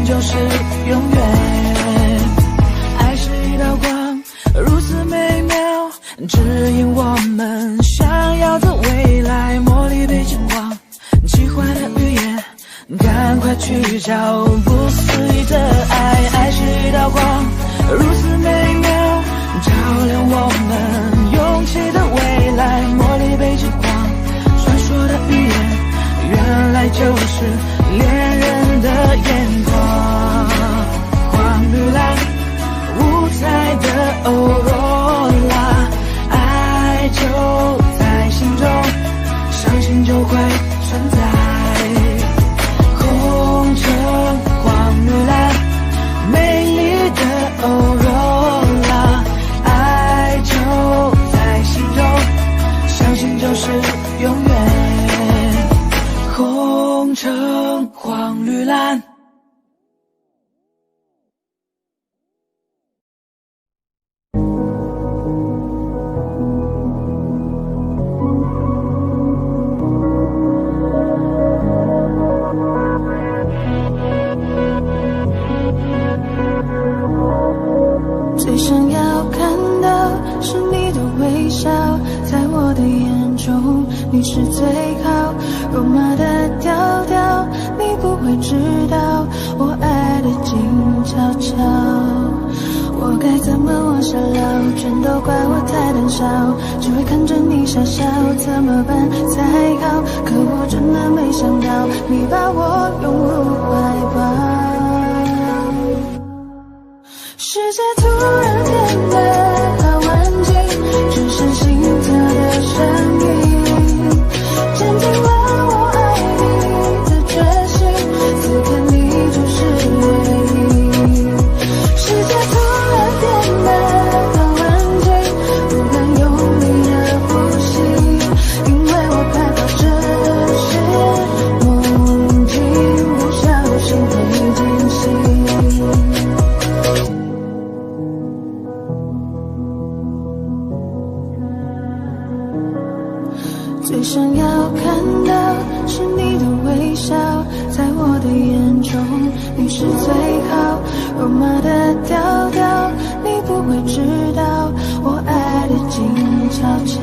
信就是永远。爱是一道光，如此美妙，指引我们想要的未来。茉莉被金光，奇幻的语言，赶快去找不思议的爱。爱是一道光，如此美妙，照亮我们勇气的未来。茉莉被金光，传说的语言，原来就是恋人的眼光。黄绿蓝，五彩的欧若拉，爱就在心中，相信就会存在。红橙黄绿蓝，美丽的欧若拉，爱就在心中，相信就是永远。红橙黄绿蓝。最想要看到是你的微笑，在我的眼中你是最好。肉麻的调调，你不会知道我爱的静悄悄。我该怎么往下聊？全都怪我太胆小，只会看着你傻笑，怎么办才好？可我真的没想到，你把我拥入怀抱。世界突然变得好安静，只剩心跳的声音，坚定了我爱你的决心，此刻你就是唯一。世界突然变得好安静，不敢用力的呼吸，因为我害怕这是梦境，不小心会惊醒。最想要看到是你的微笑，在我的眼中你是最好。肉麻的调调，你不会知道我爱的静悄悄。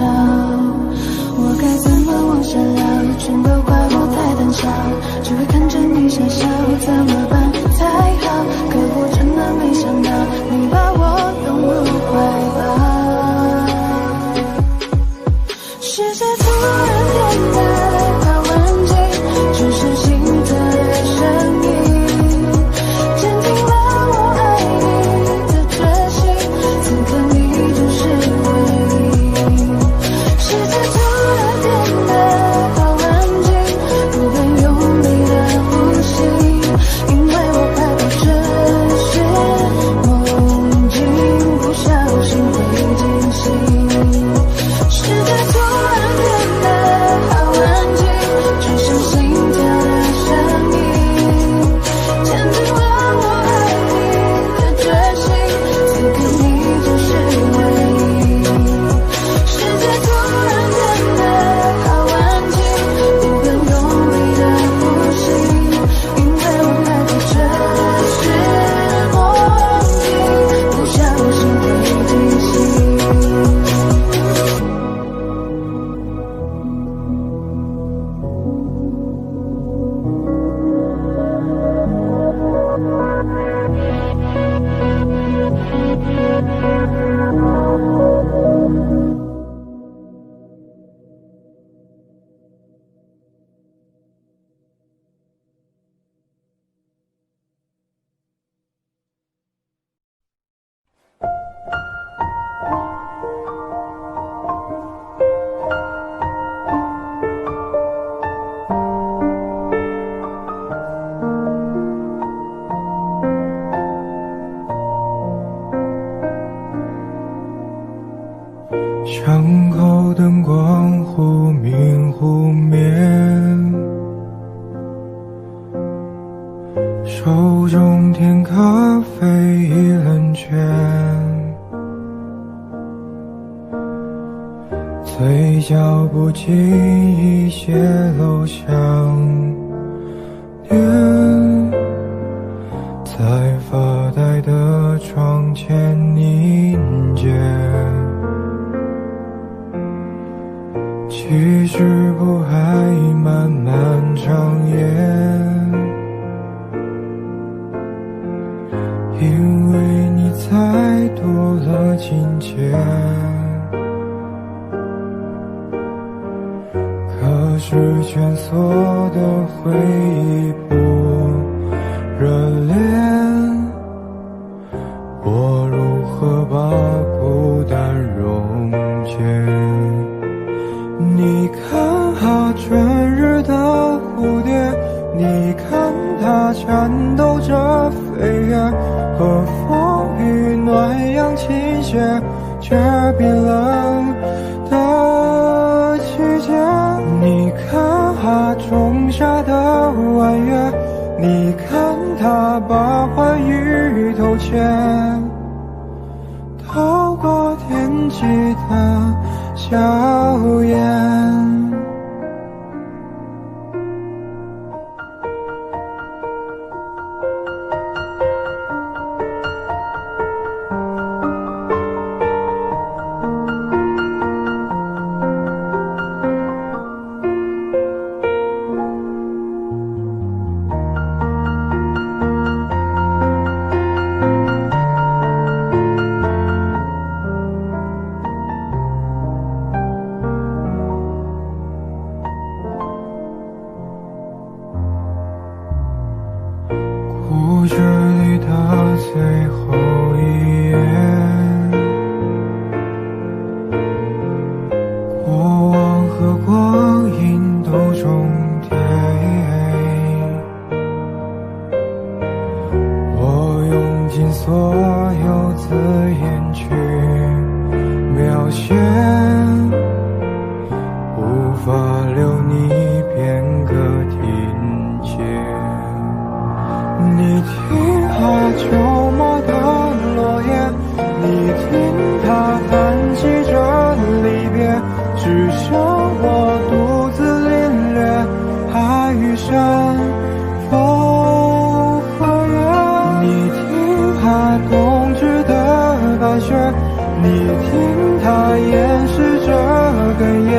我该怎么往下聊？全都怪我太胆小，只会看着你傻笑，怎么办才好？可我真的没想到，你把我拥入怀抱。世界突然变得好安静，只剩心跳的声音，坚定了我爱你的决心，此刻你就是唯一。世界突然变得好安静，不敢用力的呼吸，因为我害怕这是梦境，不小心会惊醒。世界突然变得好安静，只剩心跳的声音，坚定了我爱你的决心，此刻你就是唯一。世界突然变得好安静，不敢用力的呼吸，因为我害怕这是梦境，不小心会惊醒。巷口灯光忽明忽灭，手中添咖啡已冷却，嘴角不经意泄露香甜，从前凝结，其实不还漫漫长夜，因为你才多了情节。可是蜷缩的回忆不热烈，我如何把孤单溶解？你看啊，春日的蝴蝶，你看它颤抖着飞跃，和风与暖阳倾斜，却冰冷的季节。你看啊，仲夏的弯月，你看它把欢愉偷窃，透过天际的笑颜。故事里的最后一页，过往和光阴都重叠，我用尽所有字眼去描写，无法留你片刻停歇。你听啊，秋末的落叶，你听它谈起着离别，只剩我独自领略爱与山风和月。你听啊，冬至的白雪，你听它掩饰着哽咽，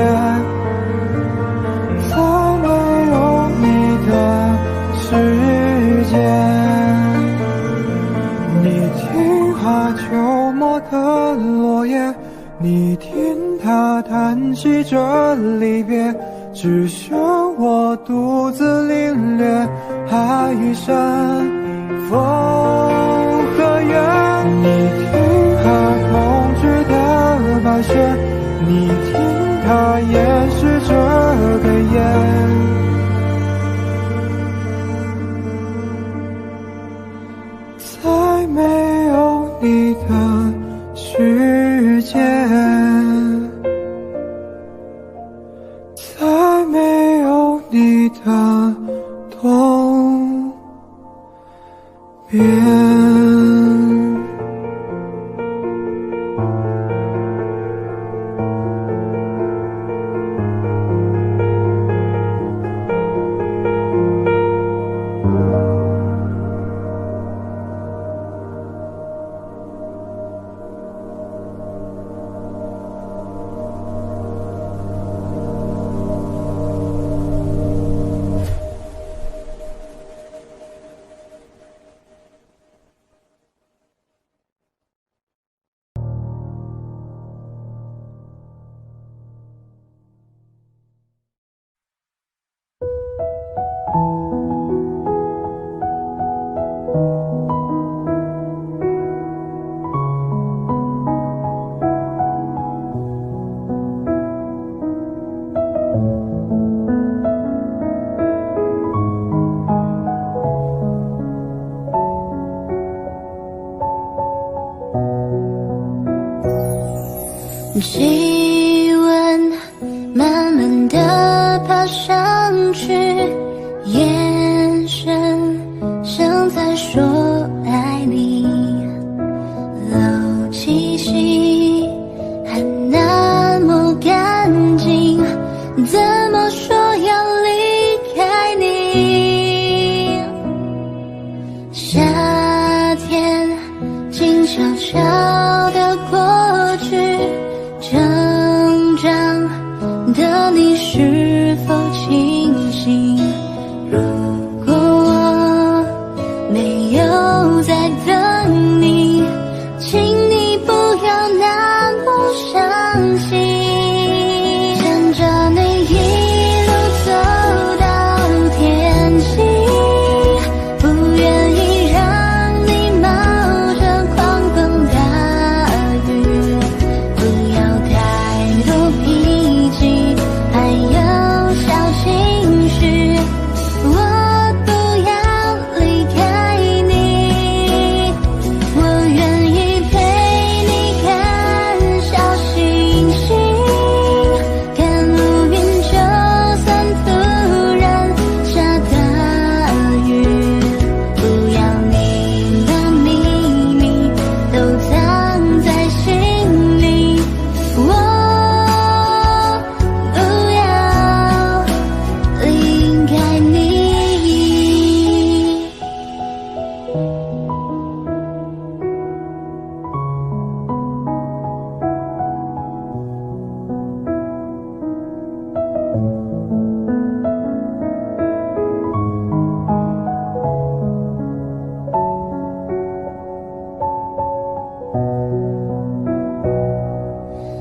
再没有你的世界。你听啊，秋末的落叶，你听它谈起着离别，只剩我独自领略爱与山风和月。你听啊，冬至的白雪，你听它掩饰着哽咽，再没有你的世界，再没有你的东边。气温慢慢地爬上去，眼神像在说爱你，漏气息还那么干净，怎么说要离开你？夏天静悄悄有在等你，请你不要难不相信，牵着你一路走到天晴，不愿意让你冒着狂风大雨，不要太多脾气，还有小情绪，我不要离开你，我愿意陪你看小星星，看乌云就算突然下大雨，不要你的秘密都藏在心里，我不要离开你。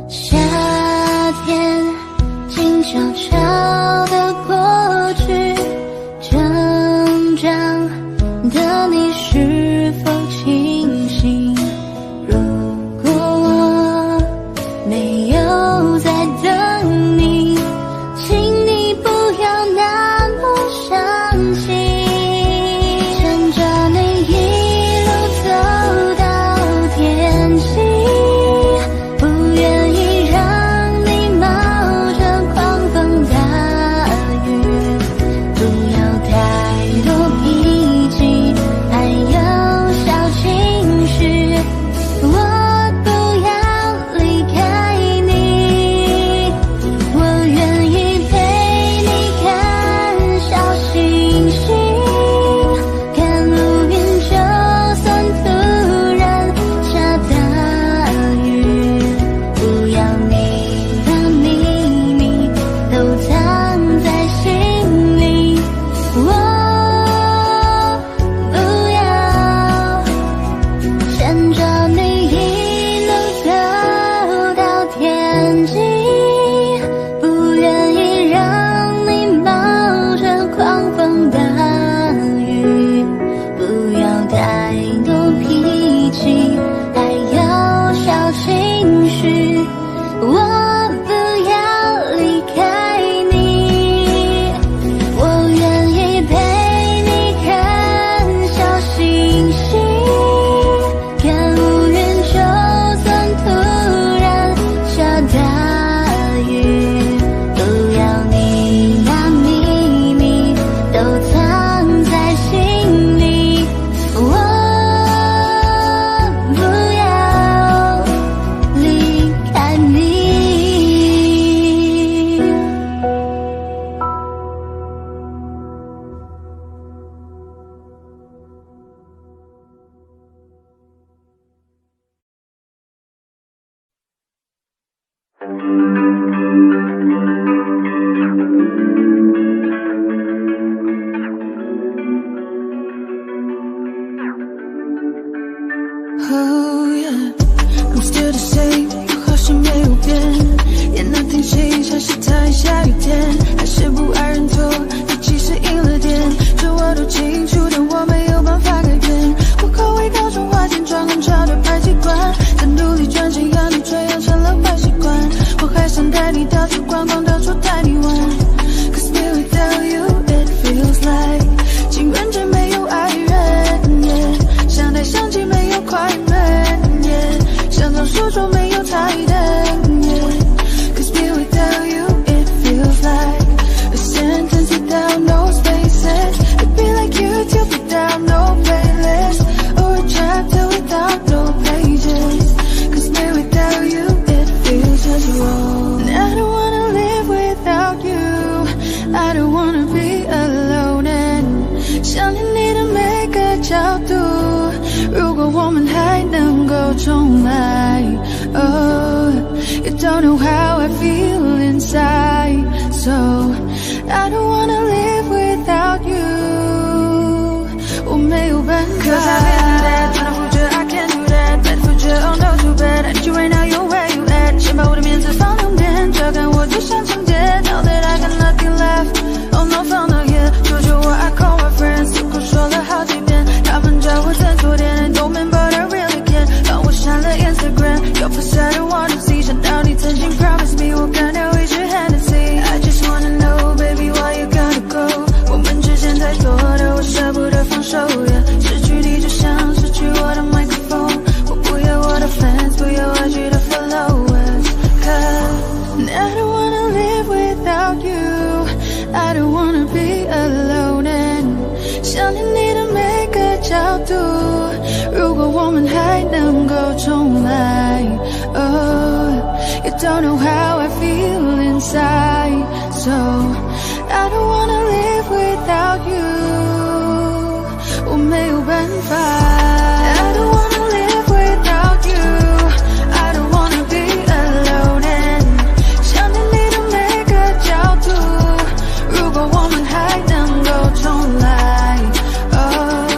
夏天静悄悄地过去，成长的你是否清醒？如果我没有在等你，请你不要难不相信，牵着你一路走到天晴，不愿意让你冒着狂风大雨，不要太多脾气，还有小情绪，我不要离开你，我愿意陪你看小星星，看乌云就算突然下大雨，不要你的秘密都藏在心里，我不要牵着你一路走到天晴，不愿意让你冒着狂风大雨，不要太多脾气，还有小情绪，我不要离开你，我愿意陪你看小星星，看乌云就算突然下大雨，不要你把秘密都藏在心里，我不要离开你。Oh yeah, I'm still the same， 我好像没有变，连那天气像是讨厌下雨天，还是不爱认错，你其实赢了点，这我都清楚，但我没有办法改变。我口味高中花店装很潮的排气管，在努力赚钱养你，却养成了坏习惯。我还想带你到处逛逛，到处带你玩。Cause me without you, it feels like 情人节没有爱人， yeah， 相待相机没有快门， yeah， 想找书桌没有台灯， yeah。 Cause me without you, it feels like a sentence without no spaces. It'd be like YouTube without no playlist, or a chapter without no pages. Cause me without you, it feels just wrong. And I don't wanna live without you, I don't wanna be alone, and 想念你的每个角度，如果我们还能够重来。Oh, you don't know how I feel inside, so I don't wanna live without you. 我没有办法。Cause 昨天还don't mean but I really can。当我删了 Instagram， 要 post I don't wanna see。想到你曾经 promise me， 我干掉一支 Hennessy。I just wanna know baby why you gotta go。我们之间太多的我舍不得放手。Yeah， 失去你就像失去我的麦克风。我不要我的 fans， 不要IG的 followers。Cause I don't wanna live without you。I don't wanna be alone and 想念你的每个角度，如果我们还能够重来 Oh, you don't know how I feel inside So I don't wanna live without you 我没有办法 I don't wanna live without you I don't wanna be alone and 想念你的每个角度，如果我们还能够重来 Oh,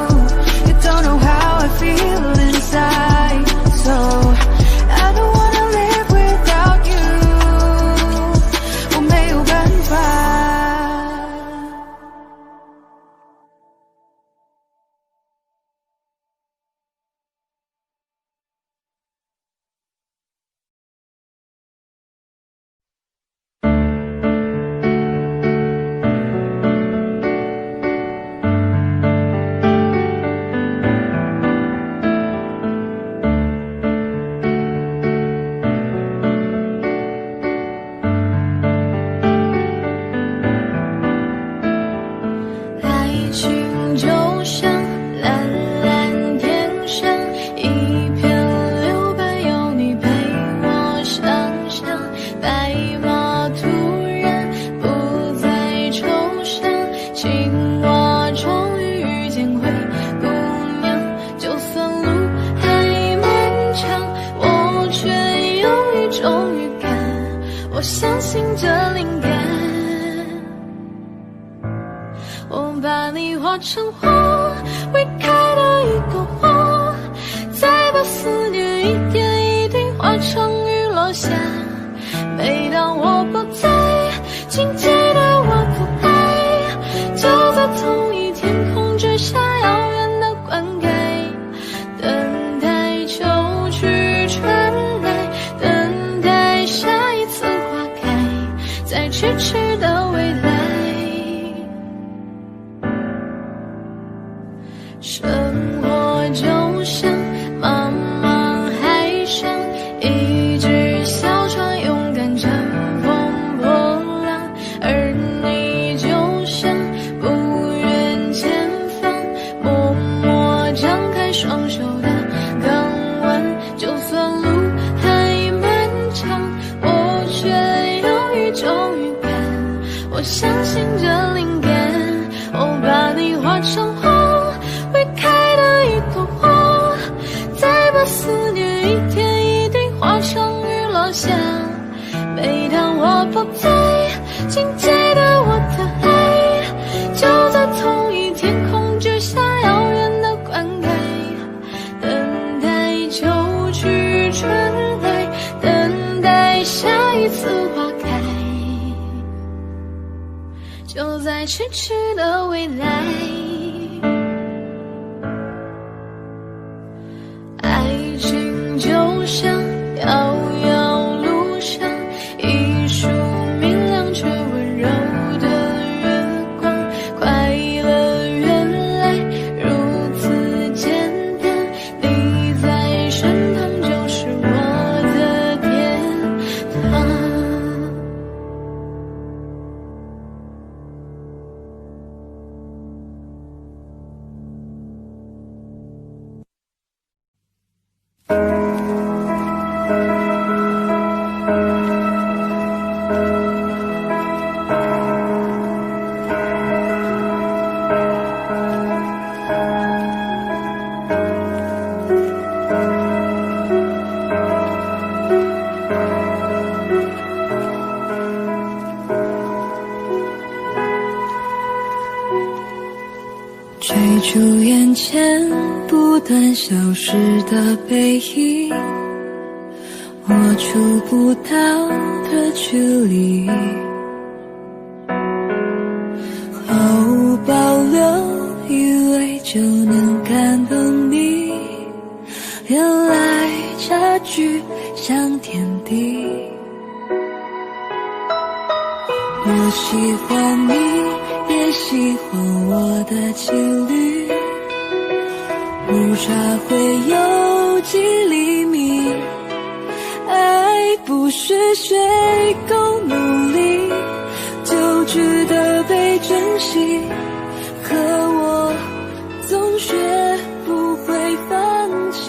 you don't know how I feel inside So I don't wanna live without you 我没有办法相信这灵感，我把你画成花，未开的一朵花，再把思念一点一滴化成雨落下。每当我不在，请记得我的爱，就在同一天空之下遥远的灌溉，等待秋去春来，等待下一次在咫尺的未来，生活就像茫茫海上一只小船，勇敢乘风破浪，而你就像不远前方默默张开双手的港湾，就算路还漫长，我却有一种预感，我相信这灵感，我把你画成花，未开的一朵花，再把思念一点一滴化成雨落下。每当我不在，请记得我的爱，就在同一天空之下遥远的灌溉，等待秋去春来，等待下一次花开，就在咫尺的未来。爱情就像遥遥路上一束明亮却温柔的月光，快乐原来如此简单，你在身旁就是我的天堂。追逐眼前不断消失的背影，我触不到的距离，毫无保留，以为就能感动你。原来差距像天地。我喜欢你，也喜欢我的情侣，误差会有几厘米，爱不是谁够努力就值得被珍惜，可我总学不会放弃。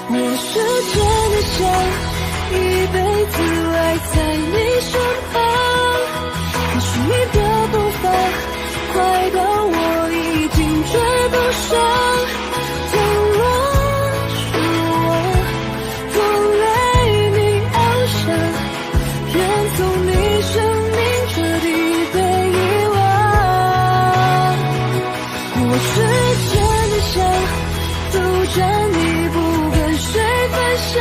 我是真的想一辈子爱在你身旁，可是你的步伐快到我已经追不上，倘若是我拖累你翱翔，愿从你生命彻底被遗忘。我是真的想独占你不跟谁分享，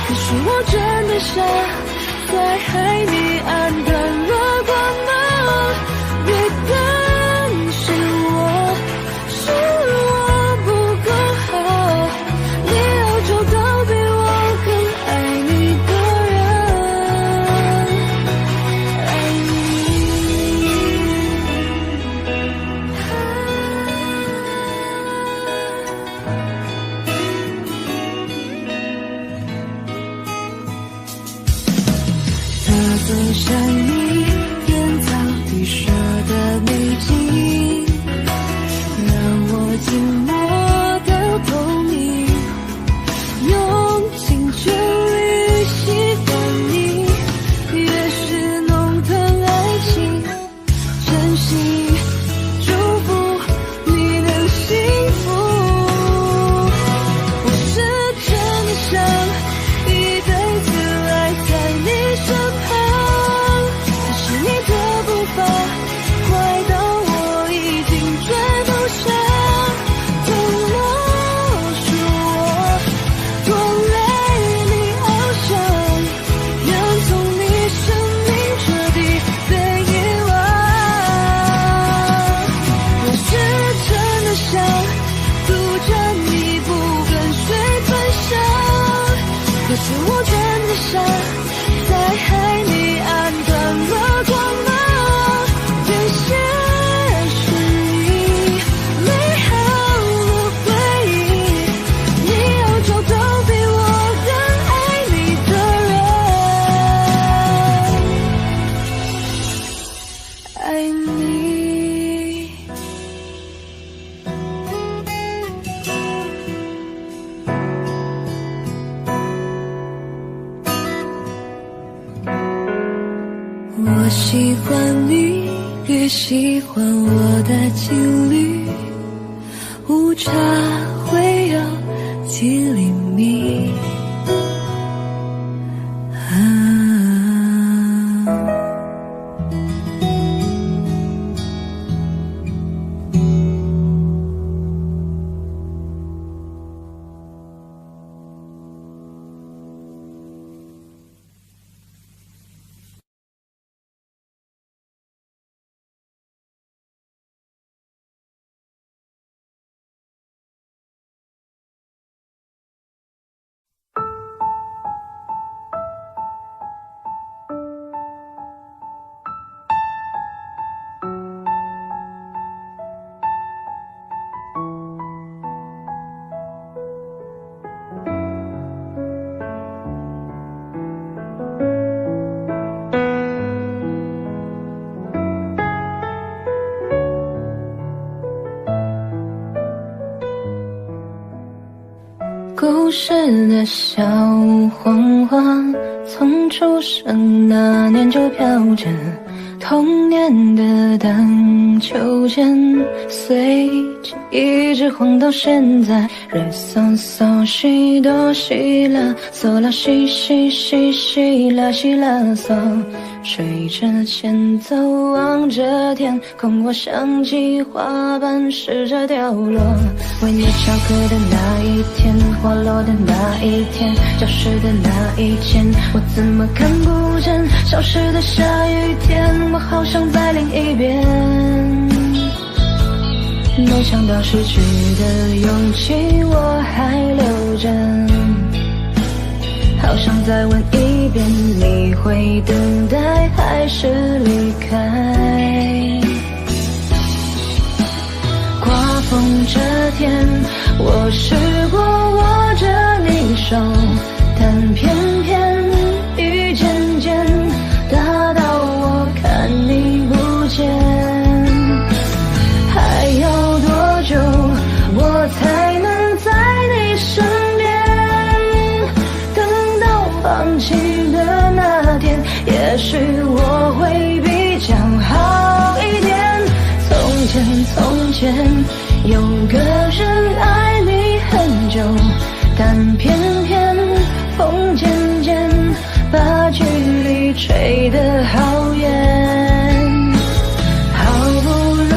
可是我真的傻，在海里暗淡了光芒，别担心我，是我不够好，你要找到比我更爱你的人，爱你。它走向你天造地设的美景，让我静默的同意，用尽全力喜欢你，越是弄疼爱情，真心祝福你能幸福。我是真的想一辈子爱在你身旁，可是你的步伐快到我已经追不上，倘若是我拖累你翱翔，愿从你生命彻底被遗忘。我是真的想独占你不跟谁分享，可是我真的傻，在海里暗淡了光芒，这些是你美好的回忆，你要找到比我更爱你的人，爱你。我喜欢你，也喜欢我的情侣，误差会有几厘米。故事的小黄花，从出生那年就飘着童年的荡秋千，随记忆直晃到现在。re so so 西哆西啦嗦啦西西西西啦西啦嗦，随着前奏望着天空，我想起花瓣试着掉落。为你翘课的那一天，滑落的那一天，教室的那一间，我怎么看不见消失的下雨天？我好想再淋一遍没想到失去的勇气我还留着，好想再问一遍，你会等待还是离开？刮风这天，我试过握着你手，但偏偏雨渐渐大到我看你不见。还要多久我才能在你身边？等到放弃的那天，也许我会比较好一点。从前有个人爱你很久，但偏偏风渐渐把距离吹得好远。好不容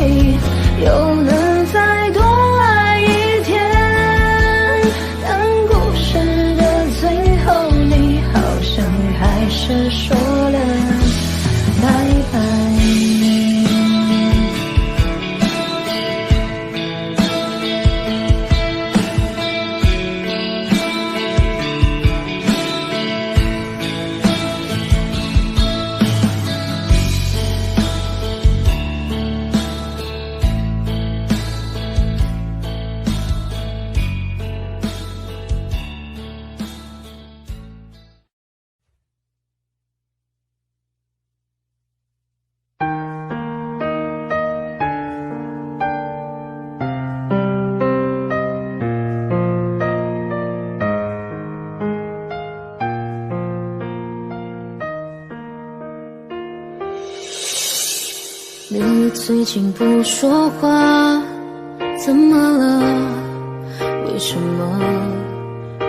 易又能再多爱一天，但故事的最后，你好像还是说了拜拜。你最近不说话，怎么了？为什么？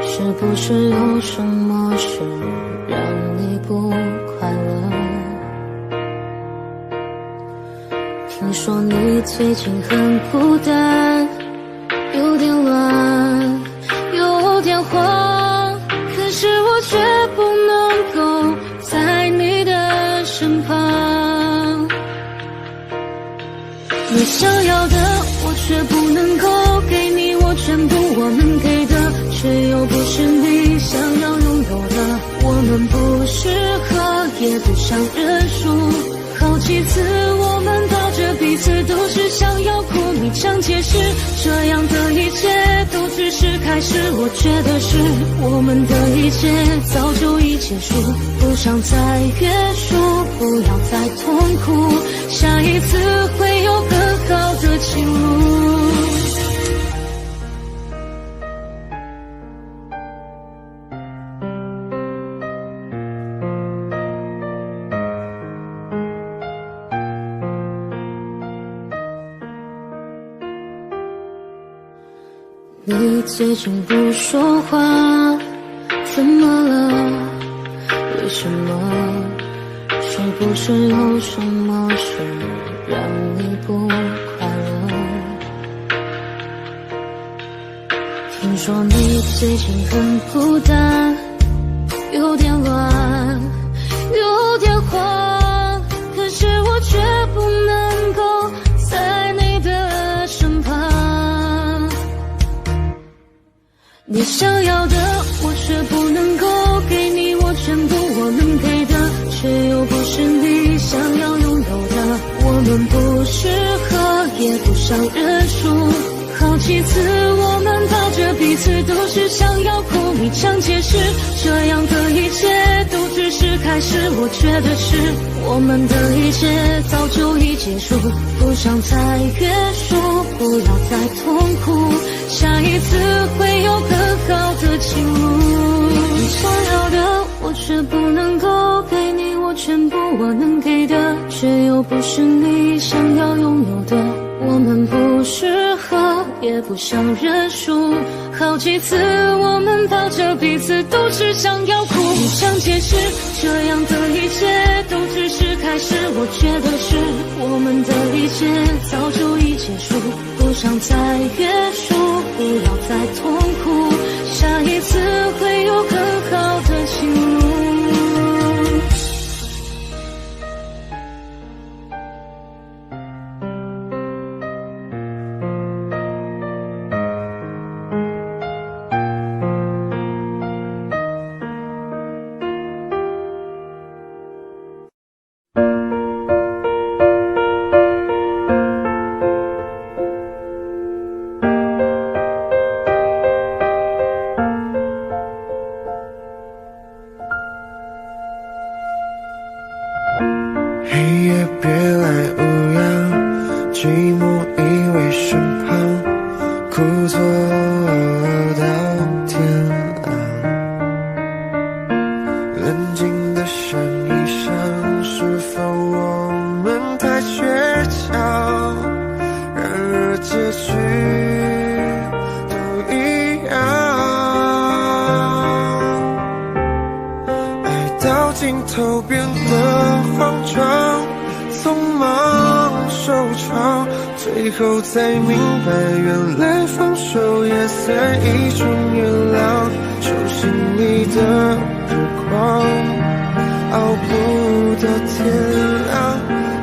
是不是有什么事让你不快乐？听说你最近很孤单，有点乱，有点慌，可是我却不能够在你的身旁。你想要的我却不能够给你，我全部我能给的却又不是你想要拥有的。我们不适合也不想认输，好几次我们抱着彼此都是想要哭，你想解释这样的一切都只是开始。我觉得是我们的一切早就已结束，不想再约束，不要再痛苦，下一次会有更好的情路。你最近不说话，怎么了？为什么？是不是有什么事让你不快乐？听说你最近很孤单，有点乱，有点慌，可是我却不能够在你的身旁。你想要的我却不能够给你，我全部我能给的却又不是你想要拥有的。我们不适合也不想认输，好几次我们抱着彼此都是想要哭，你想解释这样的一切都只是开始。我觉得是我们的一切早就已结束，不想再约束，不要再痛苦，下一次会有更好的情路。你想要的我却不能够给你，我全部我能给的却又不是你想要拥有的。我们不适合也不想认输，好几次我们抱着彼此都是想要哭，你想解释这样的一切都只是开始。我觉得是我们的一切早就已结束，不想再约束，不要再痛苦，下一次会有更好的情路。后才明白，原来放手也算一种原谅。手心里的日光，熬不到天亮，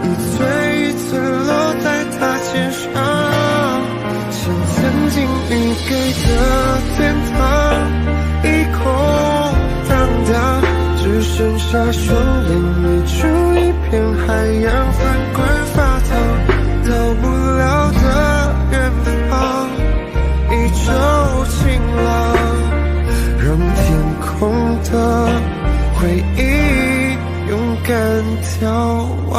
一寸一寸落在他肩上，像曾经你给的天堂，一空荡荡，只剩下双眼迷住一片海洋，翻滚发烫，到不了的远方，一周晴朗，让天空的回忆勇敢眺望。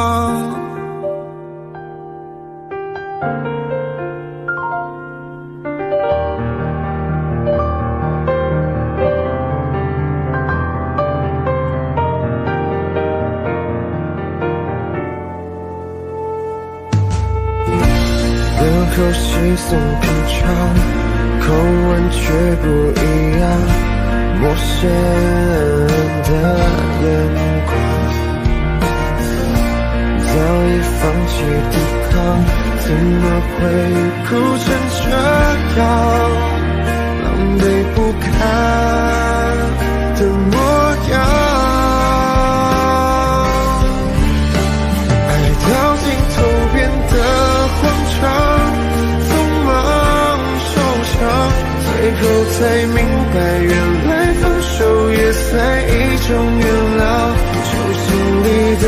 口稀松平常，口吻却不一样，陌生的眼光，早已放弃抵抗，怎么会哭成这样，狼狈不堪的模样，爱到尽头变得慌张，最后才明白，原来放手也算一种原谅。手心里的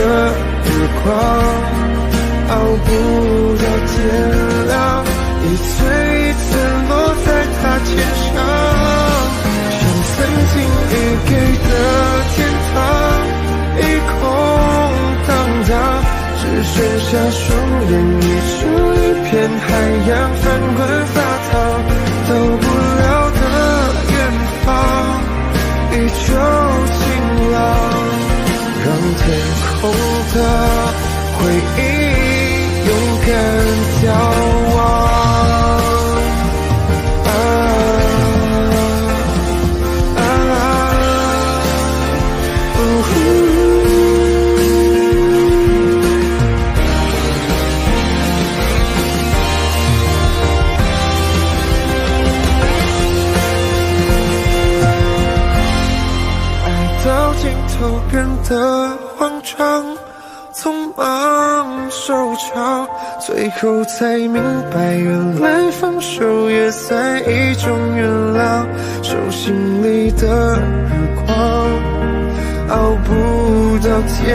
日光，熬不到天亮，一寸一寸落在他肩上，像曾经你给的天堂，一空荡荡，只剩下双眼迷住一片海洋，翻滚发烫，到不了的远方，一周晴朗，让天空的回忆勇敢眺望。都变得慌张，匆忙收场，最后才明白，原来放手也算一种原谅。手心里的日光，熬不到天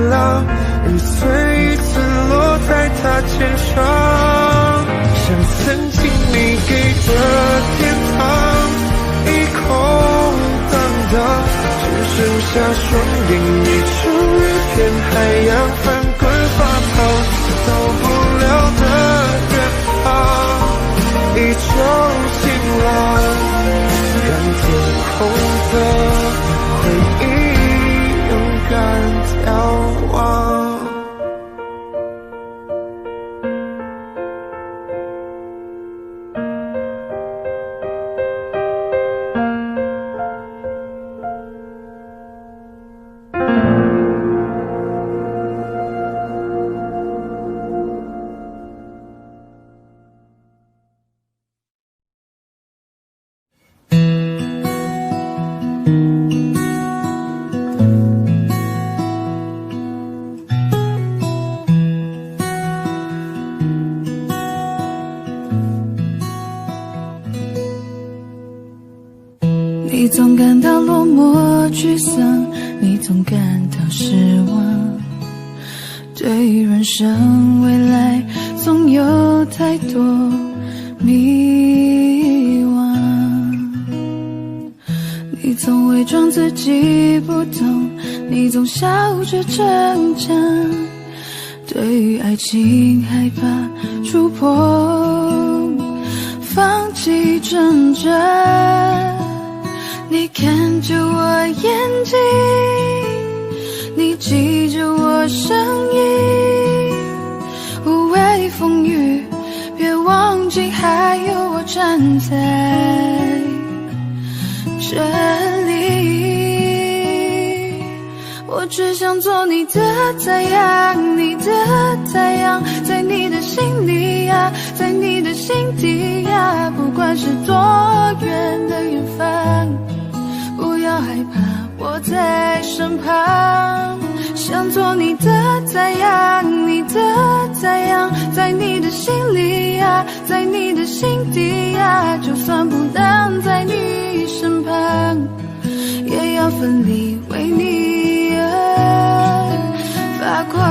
亮，一寸一寸落在他肩上，像曾经你给的天堂，一空荡荡，只剩下双眼迷住一片海洋，翻滚发烫，到不了的远方，一周晴朗，让天空的回忆勇敢眺望。你总感到落寞沮丧，你总感到失望，对于人生未来总有太多迷惘。你总伪装自己不懂，你总笑着逞强，对于爱情害怕触碰，放弃挣扎。你看着我眼睛，你记着我声音，无畏风雨，别忘记还有我站在这里。我只想做你的太阳，你的太阳，在你的心里啊，在你的心底呀，不管是多远的远方，不要害怕，我在身旁，想做你的太阳，你的太阳，在你的心里呀，在你的心底呀，就算不能在你身旁，也要奋力为你而发光。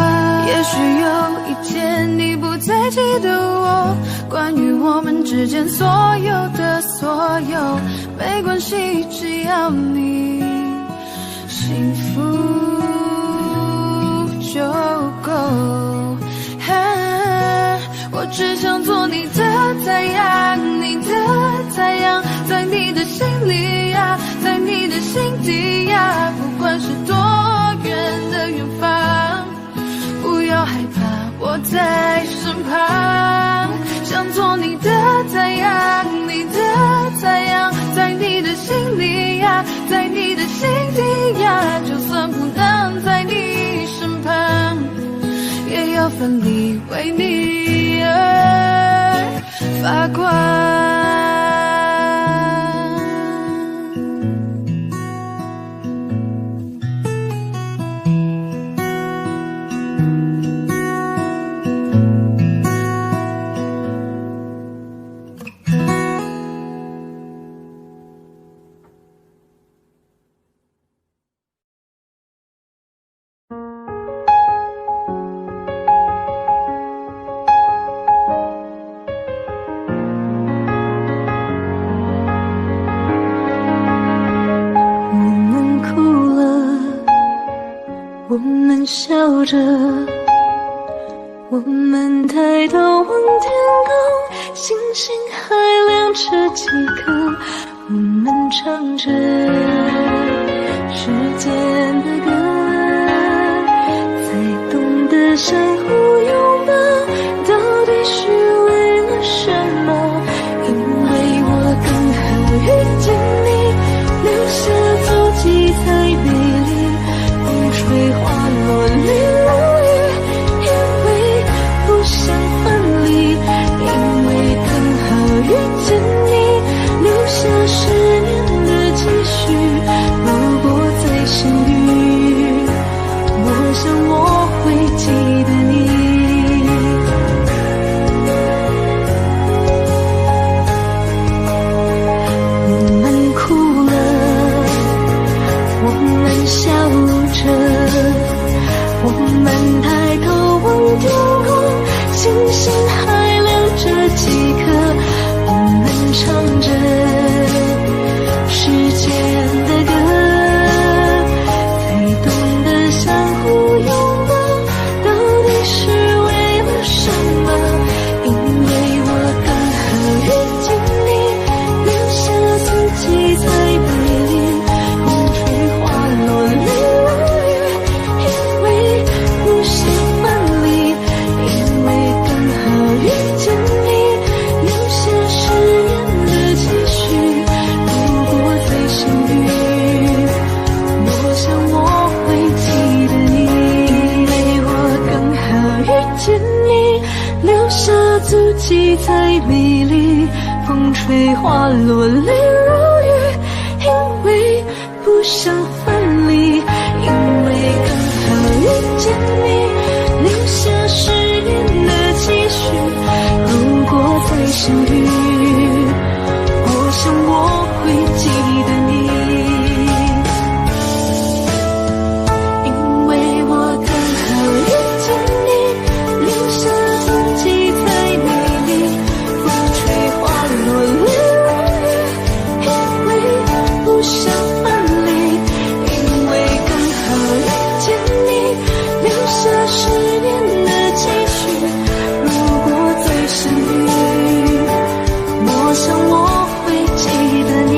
也许有一天你不再记得我，关于我们之间所有的所有，没关系，只要你幸福就够。我只想做你的太阳，你的太阳，在你的心里呀，在你的心底呀，不管是多远的远方，不要害怕，我在身旁，想做你的太阳，你的太阳，在你的心里呀，在你的心底呀，就算不能在你身旁，也要奋力为你而发光。我们笑着，我们抬头望天空，星星还亮着几颗，我们唱着时间的歌，才懂得相互拥抱，到底是为了什么？因为我刚好遇见你，留下足迹才美丽，风吹花落泪如雨，因为不想分离，因为刚好遇见你，留下10年的期许。如果再相遇，我想我会记得你。我们哭了，我们笑着，我们抬头望天空，星星还亮着几颗，我们唱着时间的歌，才懂得相互拥抱，到底是为了什么？因为我刚好遇见你，留下足迹才美丽，风吹花落泪如雨，因为不想分离，因为刚好遇见你，留下10年的期许。如果再相遇，我想我会记得你，因为我刚好遇见你，留下足迹才美丽，风吹花落泪如雨，因为不想分离，因为刚好遇见你，留下10年的期许。如果再相遇，我想我会记得你，因为我刚好遇见你，留下足迹才美丽，风吹花落泪如雨，因为不想分离，因为刚好遇见你，留下10年的期许。如果再相遇，我想我会记得你。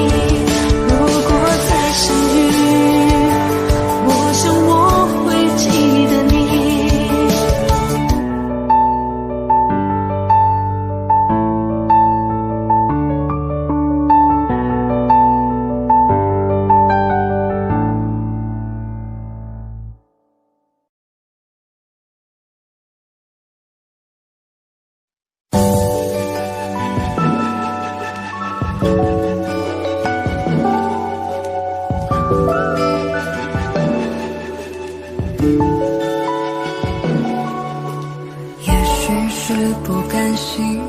如果再相遇，我想我会记得你。也许是不甘心，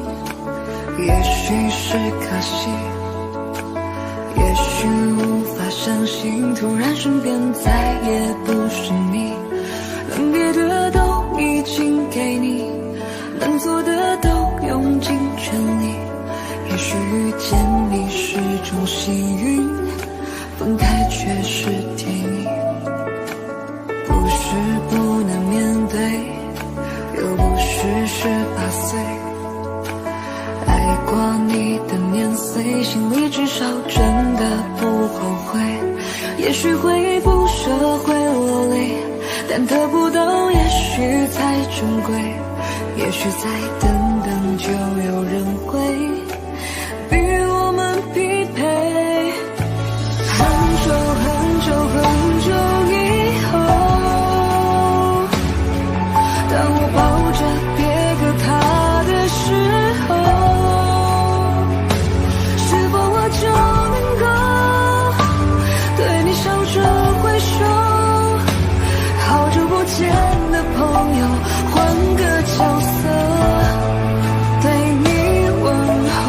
也许是可惜，也许无法相信，突然身边再也不是你。能给的都已经给你，能做的都用尽全力。也许遇见你是种幸运，分开却是天意。不是不能面对，又不是18岁。爱过你的年岁，心里至少真的不后悔。也许会不舍会落泪，但得不到也许才珍贵。也许再等等就有人会与我们匹配。很久很久很久以后，当我抱着别个他的时候，是否我就能够对你笑着挥手？好久不见的朋友，换个角色对你问候。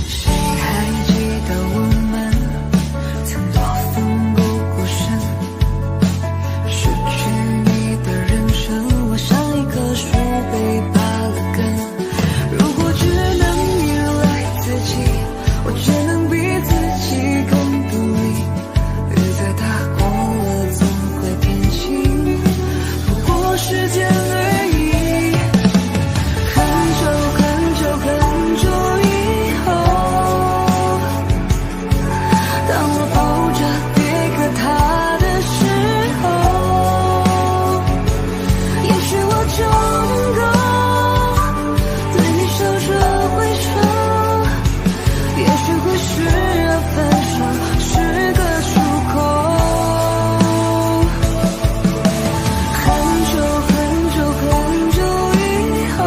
谁还记得我们曾多奋不顾身？失去你的人生，我像一棵树被拔了根。如果只能依赖自己，我只能比自己更独立。雨再大过了总会天晴，不过时间而已。很久很久很久以后，当我抱着别个他的时候，也许我就能够对你笑着挥手。也许会视而分手是个出口。很久很久很久以后，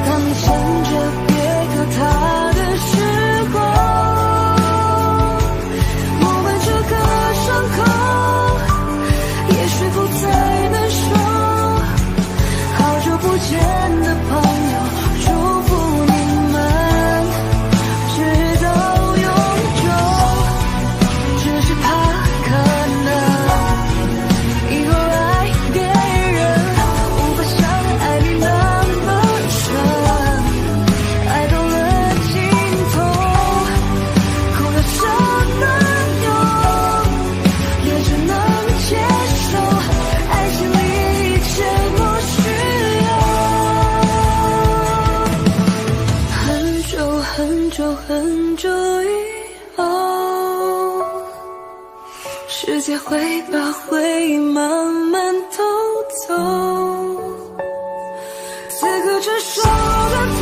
当你牵着别个他的时候，我们这个伤口也许不再难受。好久不见的朋友，祝福你们直到永久。只是怕可能以后爱别人无法像爱你那么深，爱到了尽头，哭到什么用，也只能接受爱情里一切不需要。很久很久很久以后，世界会把回忆慢慢偷走，此刻成熟的痛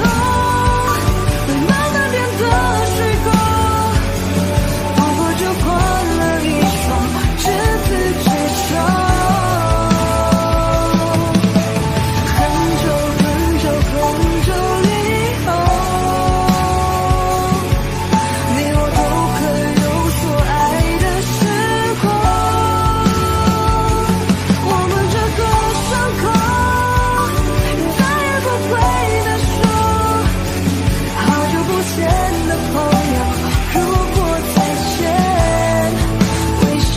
会慢慢变得虚构，不过就换了一双执子之手。很久很久很久以后，你我都可有所爱的时候，我们这个伤口也再也不会难受。好久不见的朋友，如果再见，微笑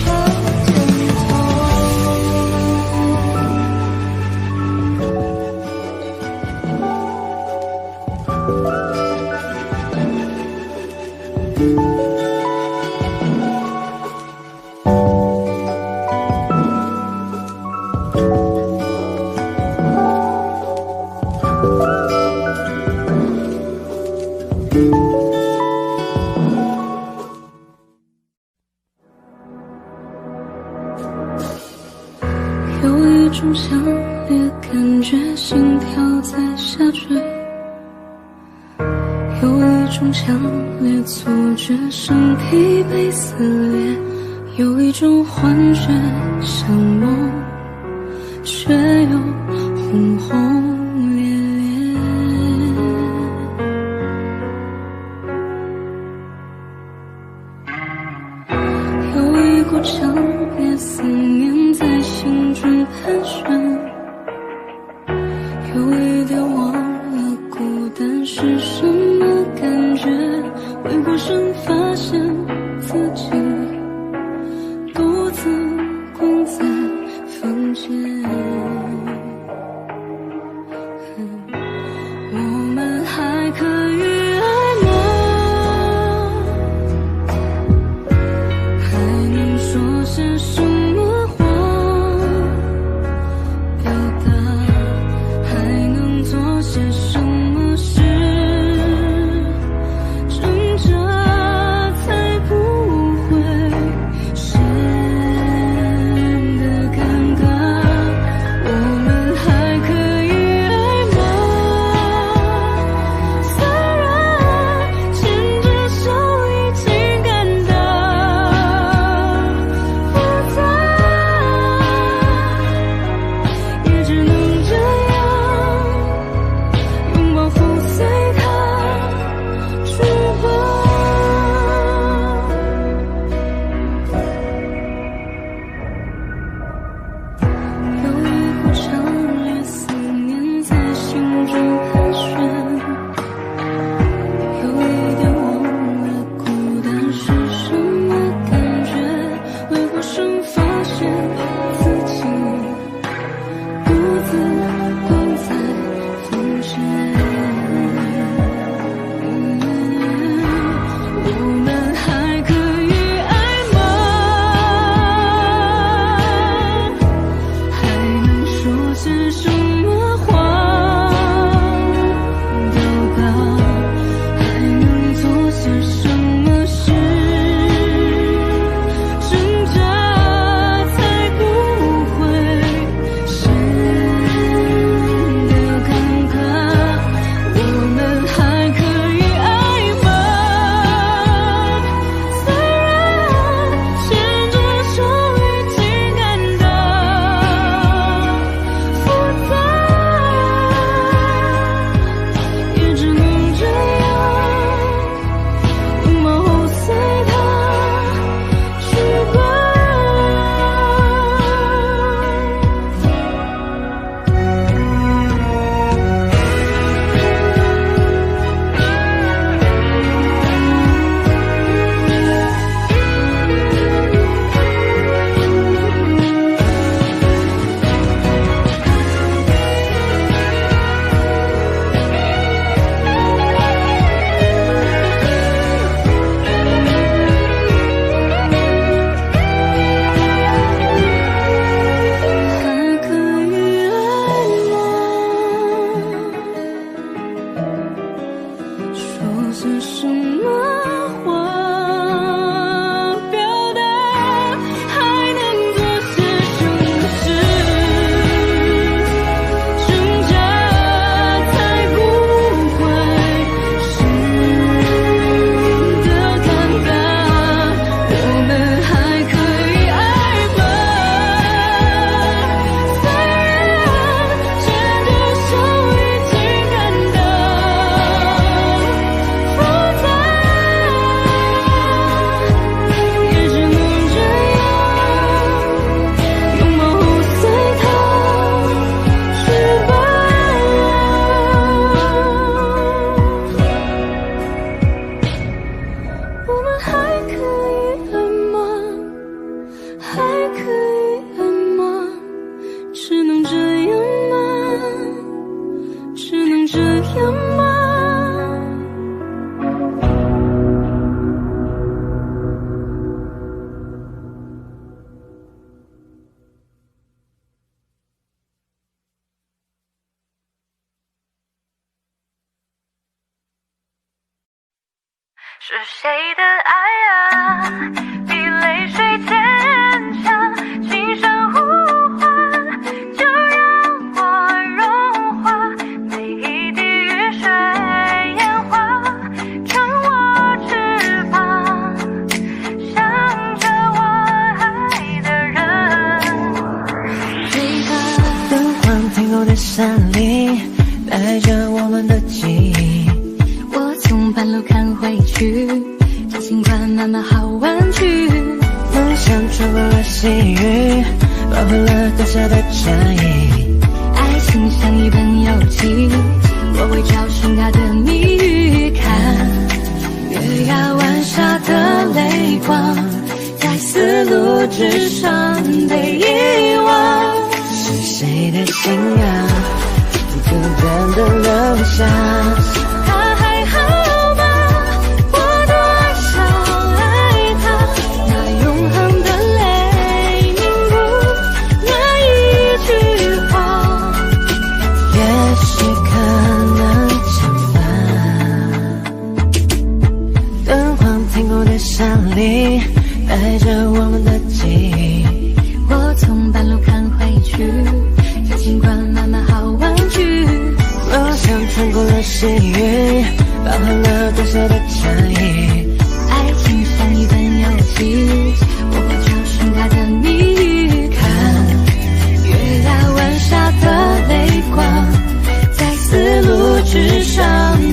点有一种强烈感觉，心跳在下坠。有一种种强烈错觉，生疲被撕裂，有一种幻觉，像梦，却又轰轰烈烈。有一股强烈思念在心中盘旋，有一点忘了孤单是什么感觉，回过神发现自己独自关在房间。我们还可以爱吗？还能说些什么话表达？还能做些什么事挣扎才不会显得尴尬？我们还可以爱吗？虽然牵着手已经感到复杂，也只能这样拥抱覆碎它去吧。有一股强烈思念在心中盘旋，有一点忘了孤单是什么感觉，回过神发现自己独自关在房间。我们还可以爱吗？还能说些什么话表达？还能做些什么事挣扎才不会显得尴尬？我们还可以爱吗？虽然牵着手已经感到复杂，也只能这样拥抱后随它去吧。还可以爱吗？说些什么话表达？还能做些什么事挣扎才不会显得尴尬？我们还可以爱吗？虽然牵着手已经感到复杂，也只能这样拥抱后随它去吧。我们还可以爱吗？还可以爱吗？只能这样吗？只能这样吗？是谁的爱啊，比泪水坚强，轻声呼唤，就让我融化，每一滴雨水烟花，成去，这尽管慢慢好玩具。梦想穿过了细雨，保护了多少的差异。爱情像一本游记，我会找寻它的谜语。看月牙湾下的泪光，在丝路之上被遗忘。是谁的心啊，孤单的留下。他还好吗？我多想爱他，那永恒的泪凝固那一句话。也许可能惩罚，灯光停过的山里，带着我们的记忆。我从半路看回去，这尽管慢慢好玩具。梦想穿过了细雨，包含了多少的差异。爱情像一本游记，我会找寻它的谜语。看月牙湾下的泪光，在丝路之上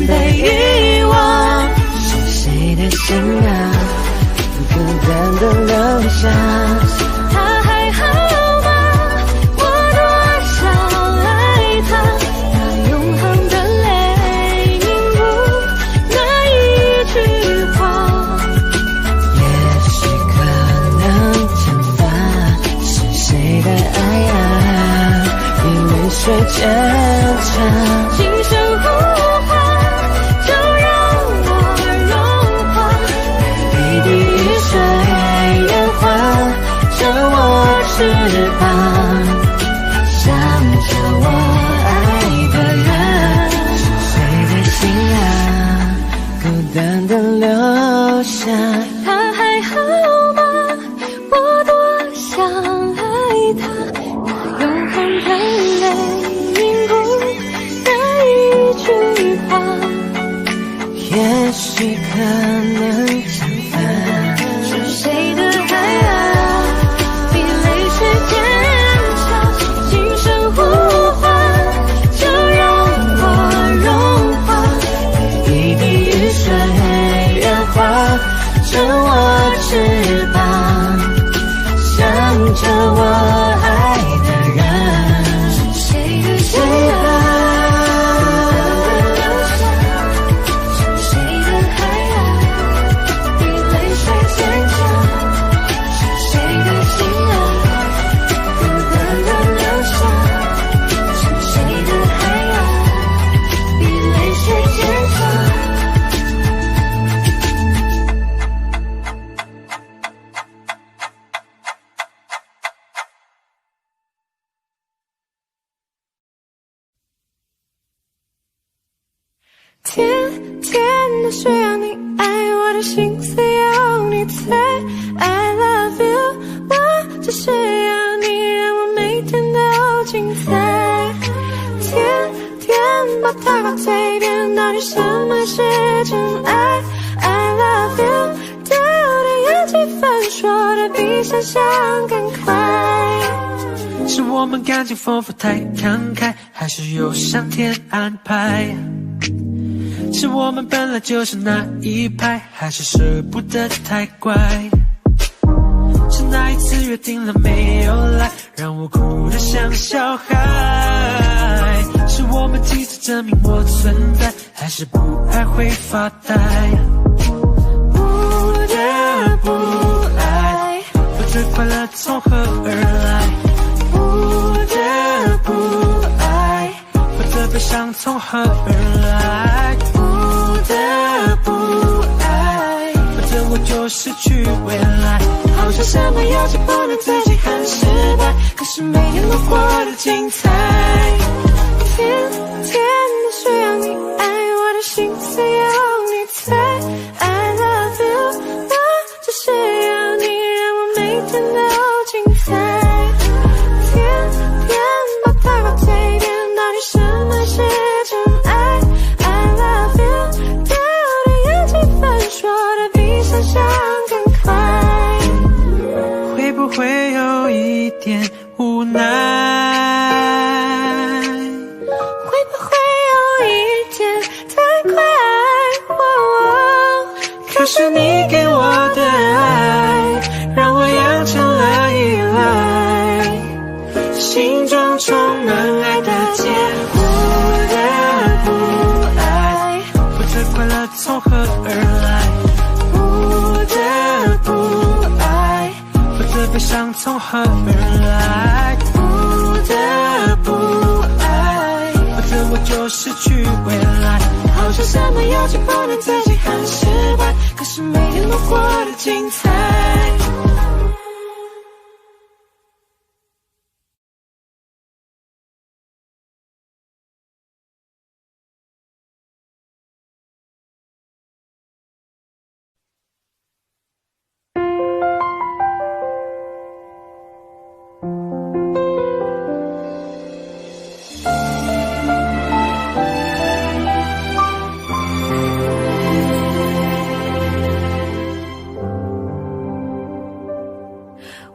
被遗忘。是谁的心啊，孤单的留下。他还好吗？我多想爱他，那永恒的泪凝固那一句话。也许可能惩罚，是谁的爱啊，比泪水坚强。轻声呼唤，就让我融化。一滴雨水演化着我翅膀，想着我爱的人。是谁的心啊，孤单的留下。他还好吗？我多想爱他，那永恒的泪凝固那一句话。也许可能惩罚，是谁的爱啊，比泪水坚强？轻声呼唤，就让我融化。一滴雨水演化着我翅膀，想着我爱的人。是谁的心谁啊，是谁的爱啊，比泪水坚强？是谁的心啊，孤单的留下？是谁的爱啊，比泪水坚强？天天都需要你爱，我的心思要你猜。I love you， 我只是要你让我每天都精彩。天天把它挂嘴边，到底什么是真爱 ？I love you， 对我的有几分说的比想象更快。是我们感情丰富太慷慨，还是有上天安排？是我们本来就是那一派，还是舍不得太乖？是那一次约定了没有来，让我哭得像小孩？是我们几次证明我存在，还是不爱会发呆？不得不爱，我最快乐从何而来？不得不爱，我的悲伤从何而来？不得不爱，否则我就失去未来。好像什么要求不能自己很失败，可是每天都活得精彩。天天都需要你爱，我的心思要你猜。I love you， 我只是要你让我每天都精彩。天天把它挂嘴边，到底什么是真爱 ？I love you， 对我的有几分说的比想象更快。会不会有一点无奈？会不会有一天太快？从何而来？不得不爱，否则我就失去未来。好像什么要求不能自己很失败，可是每天都过得精彩。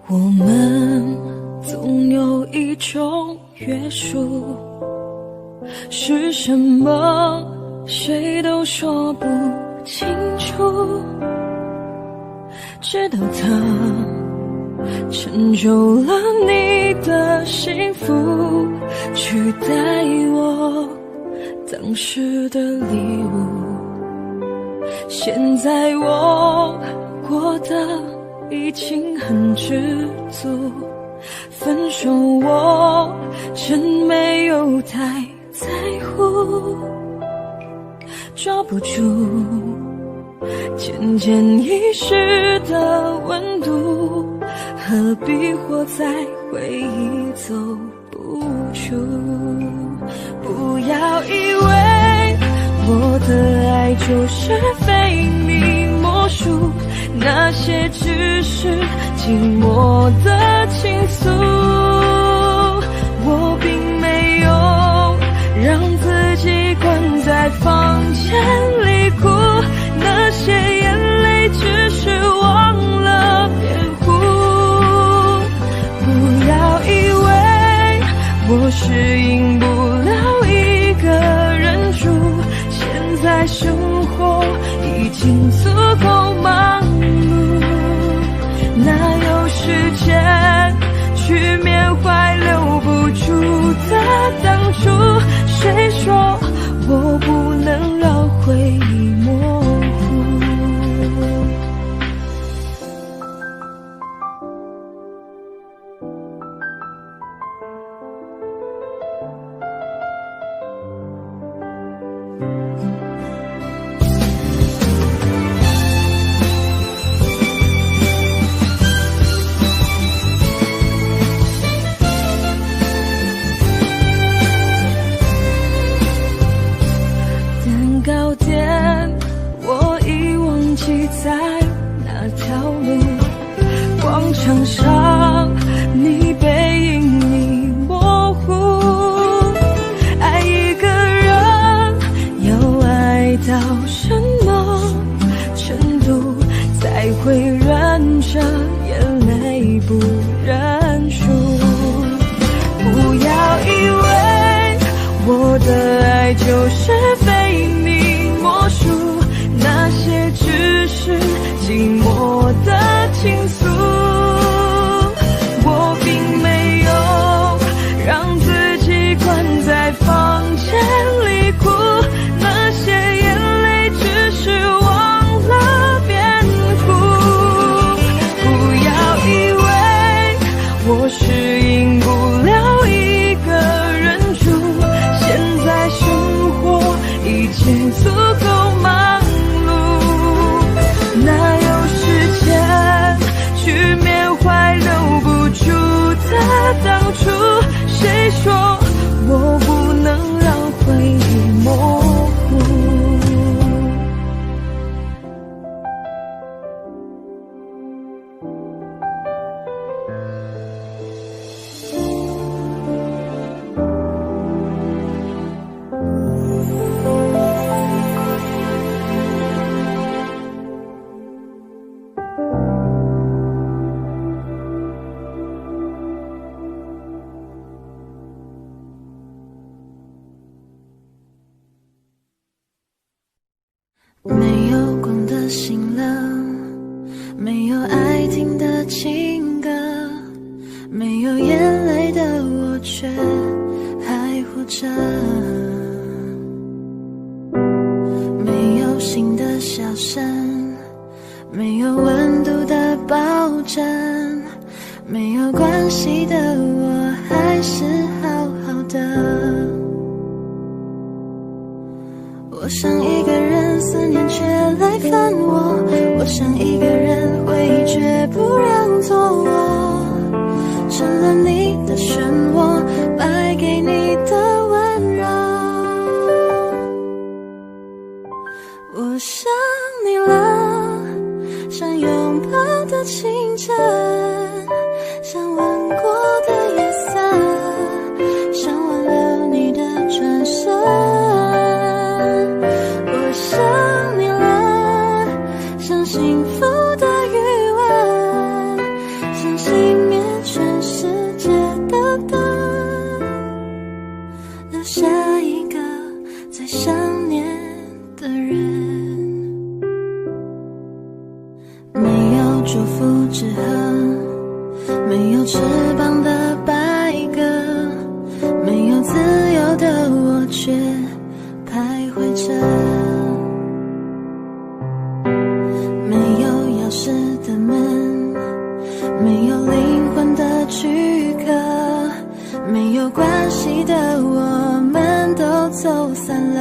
我们总有一种约束，是什么谁都说不清楚，直到它成就了你的幸福，取代我当时的礼物。现在我过得已经很知足，分手我真没有太在乎，抓不住渐渐遗失的温度，何必活在回忆走不出。不要以为我的爱就是非你莫属，那些只是寂寞的倾诉，我并没有让自己关在房间里哭，那些眼泪只是忘了辩护。不要以为我适应不了一个人住，现在生活已经足够忙碌，哪有时间去缅怀留不住的当初？谁说我不能让回忆模糊？糕点我已忘记在哪条路，广场上你背影已模糊，爱一个人要爱到什么程度才会忍着眼泪不认输？不要以为我的爱就是非你莫属，那些只是寂寞的倾诉，我并没有让自己关在房间里哭，那些眼泪只是忘了辩护。不要以为我适应不了一个人住，现在生活已经足够忙碌，哪有时间去缅怀留不住的当初？谁说我不能让回忆模糊？没有光的行冷，没有爱听的情歌，没有眼泪的我却还活着，没有心的笑声，没有温度的抱枕，没有关系的，我还是好好的。我想一个人思念却来烦我，我想一个人回忆却不让做我，成了你的漩涡，败给你的温柔。我想你了，像拥抱的清晨，像吻过的夜色，像挽留你的转身。我想你了，像幸福的余温，像熄灭全世界的灯，留下一个最想念的人。没有祝福之河，没有翅膀的白鸽，没有自由的我却徘徊着，没有钥匙的门，没有灵魂的躯壳，没有关系的我们都走散了。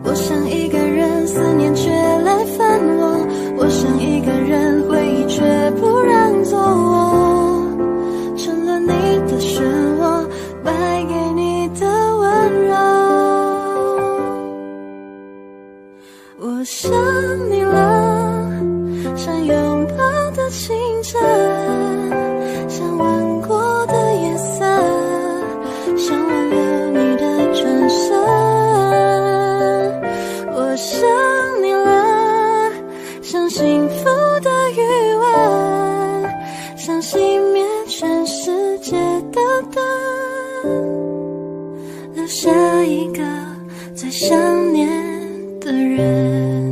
我想一个人思念却来烦我，我想一个人回忆却不让做我，成了你的漩涡，败给你的温柔。我想你了，像拥抱的清晨，像吻过的夜色，像挽留你的转身。我想你了，像幸福的余温，像熄灭全世界的灯，留下一个最想念的人。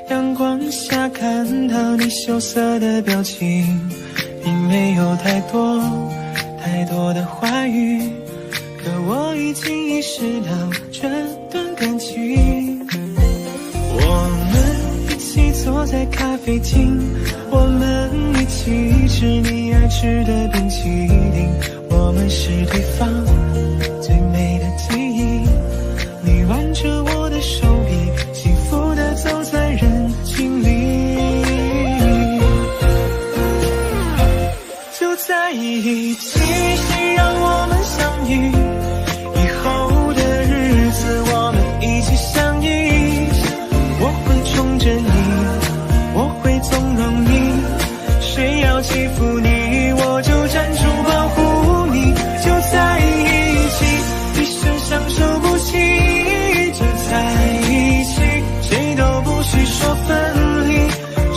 阳光下看到你羞涩的表情，并没有太多的话语，可我已经意识到这段感情。我们一起坐在咖啡厅，我们一起吃你爱吃的冰淇淋，我们是对方最美的记忆。你挽着我的手臂，幸福地走在人群里，就在一起，谁让我们相遇？以后的日子我们一起相依，我会宠着你，我会纵容你，谁要欺负你，我就站住保护你，就在一起，一生相守不弃，就在一起，谁都不许说分离，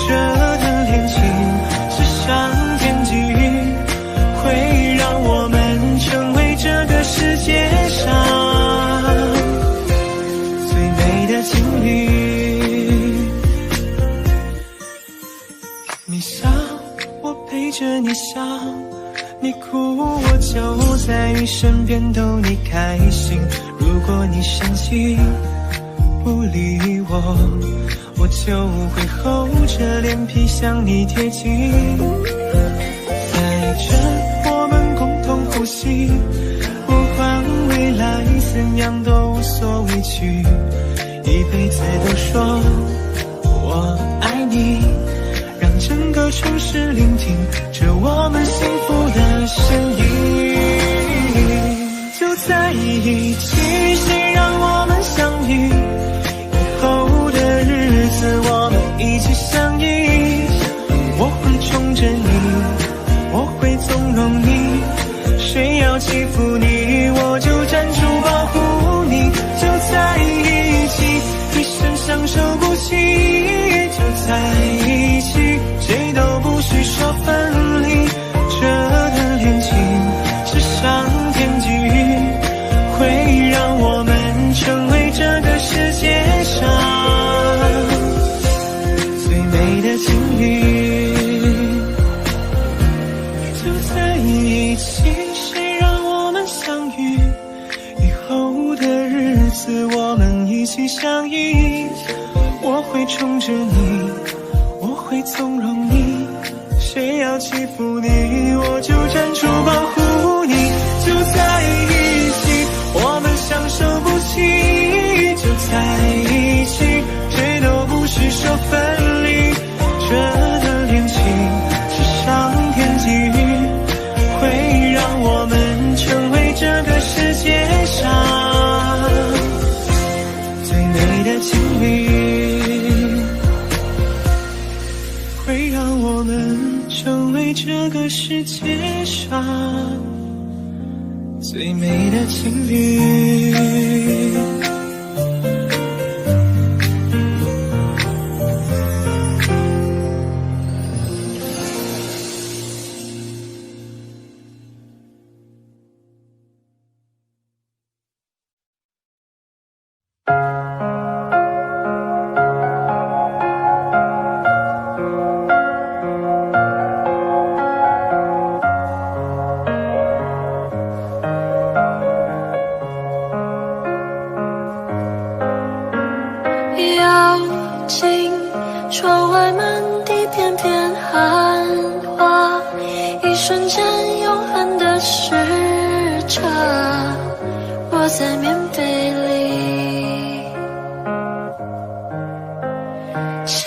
这段恋情是上天给予，会让我们成为这个世界上最美的情侣。你笑，我陪着你笑，你哭，我就在你身边逗你开心。如果你生气不理我，我就会厚着脸皮向你贴近，在这我们共同呼吸，不管未来怎样都无所畏惧，一辈子都说我爱你，让整个城市聆听着我们幸福的声音。就在一起，谁让我们相遇？以后的日子我们一起相依，我会宠着你，我会纵容你，谁要欺负你，我就站住保护你，就在一起，一生相守不弃。心相印。我会宠着你，我会纵容你，谁要欺负你，我就站出保护你。就在一起，我们相守不弃，就在一起，谁都不是说分离。这段恋情是上天给予，会让我们成为这个世界上最美的情侣，会让我们成为这个世界上最美的情侣。窗外满地片片寒花，一瞬间永恒的时差，我在棉被里倾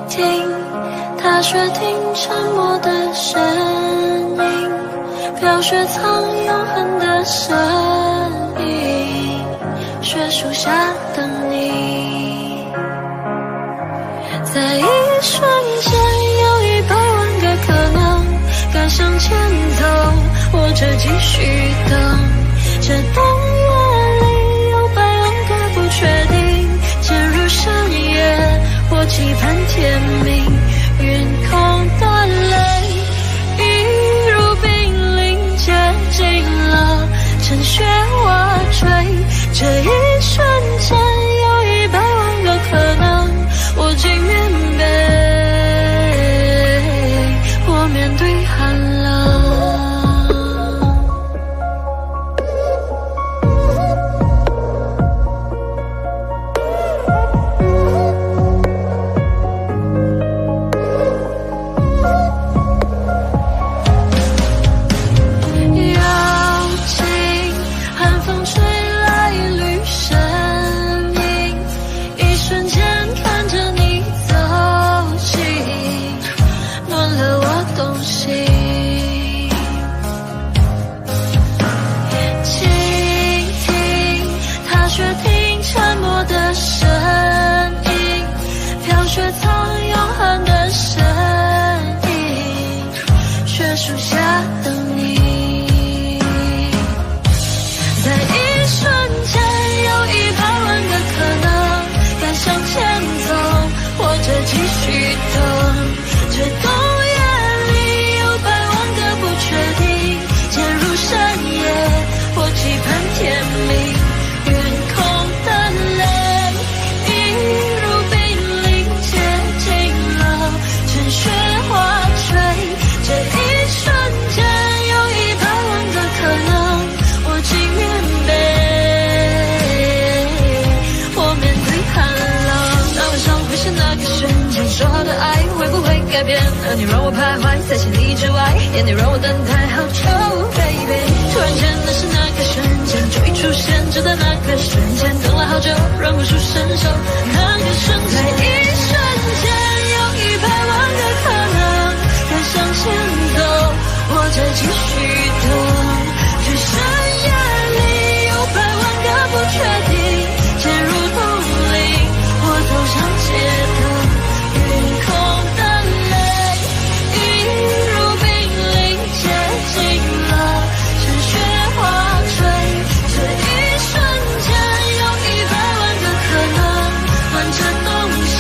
听踏雪听沉默的声音，飘雪藏永恒的身影，雪树下等你。在一瞬间有100万个可能，该向前走或者继续等，这冬夜里有100万个不确定，渐入深夜或期盼天明，云空的泪一如冰凌接近了，趁雪瓦坠，这一瞬间有100万个可能，我竟面对，我面对寒冷。邀请寒风吹来一缕声音，一瞬间看着你走近，暖了我动心。倾听踏雪听沉默的声音，飘雪藏永恒的身影，雪树下等你。在一瞬间有100万个可能，该向前走或者继续等，这冬夜里有100万个不确定，渐入深夜或期盼天明，云空的泪一如冰凌接近了，趁雪花坠，这一瞬间有100万个可能，我竟面对，我面对寒冷。那晚上会是那个瞬间，说好的爱会不会改变？而你让我徘徊在千里之外，眼泪让我等待好久 baby。 突然间那是那个瞬间，就一出现，就在那个瞬间，等了好久，忍不住伸手，那个瞬间，在一瞬间有100万个可能，该向前走或者继续等，去深夜里有100万个不确定，渐入冬令，我走上街头，云空的泪一如冰凌接近了，趁雪花坠，这一瞬间有100万个可能，暖着东西，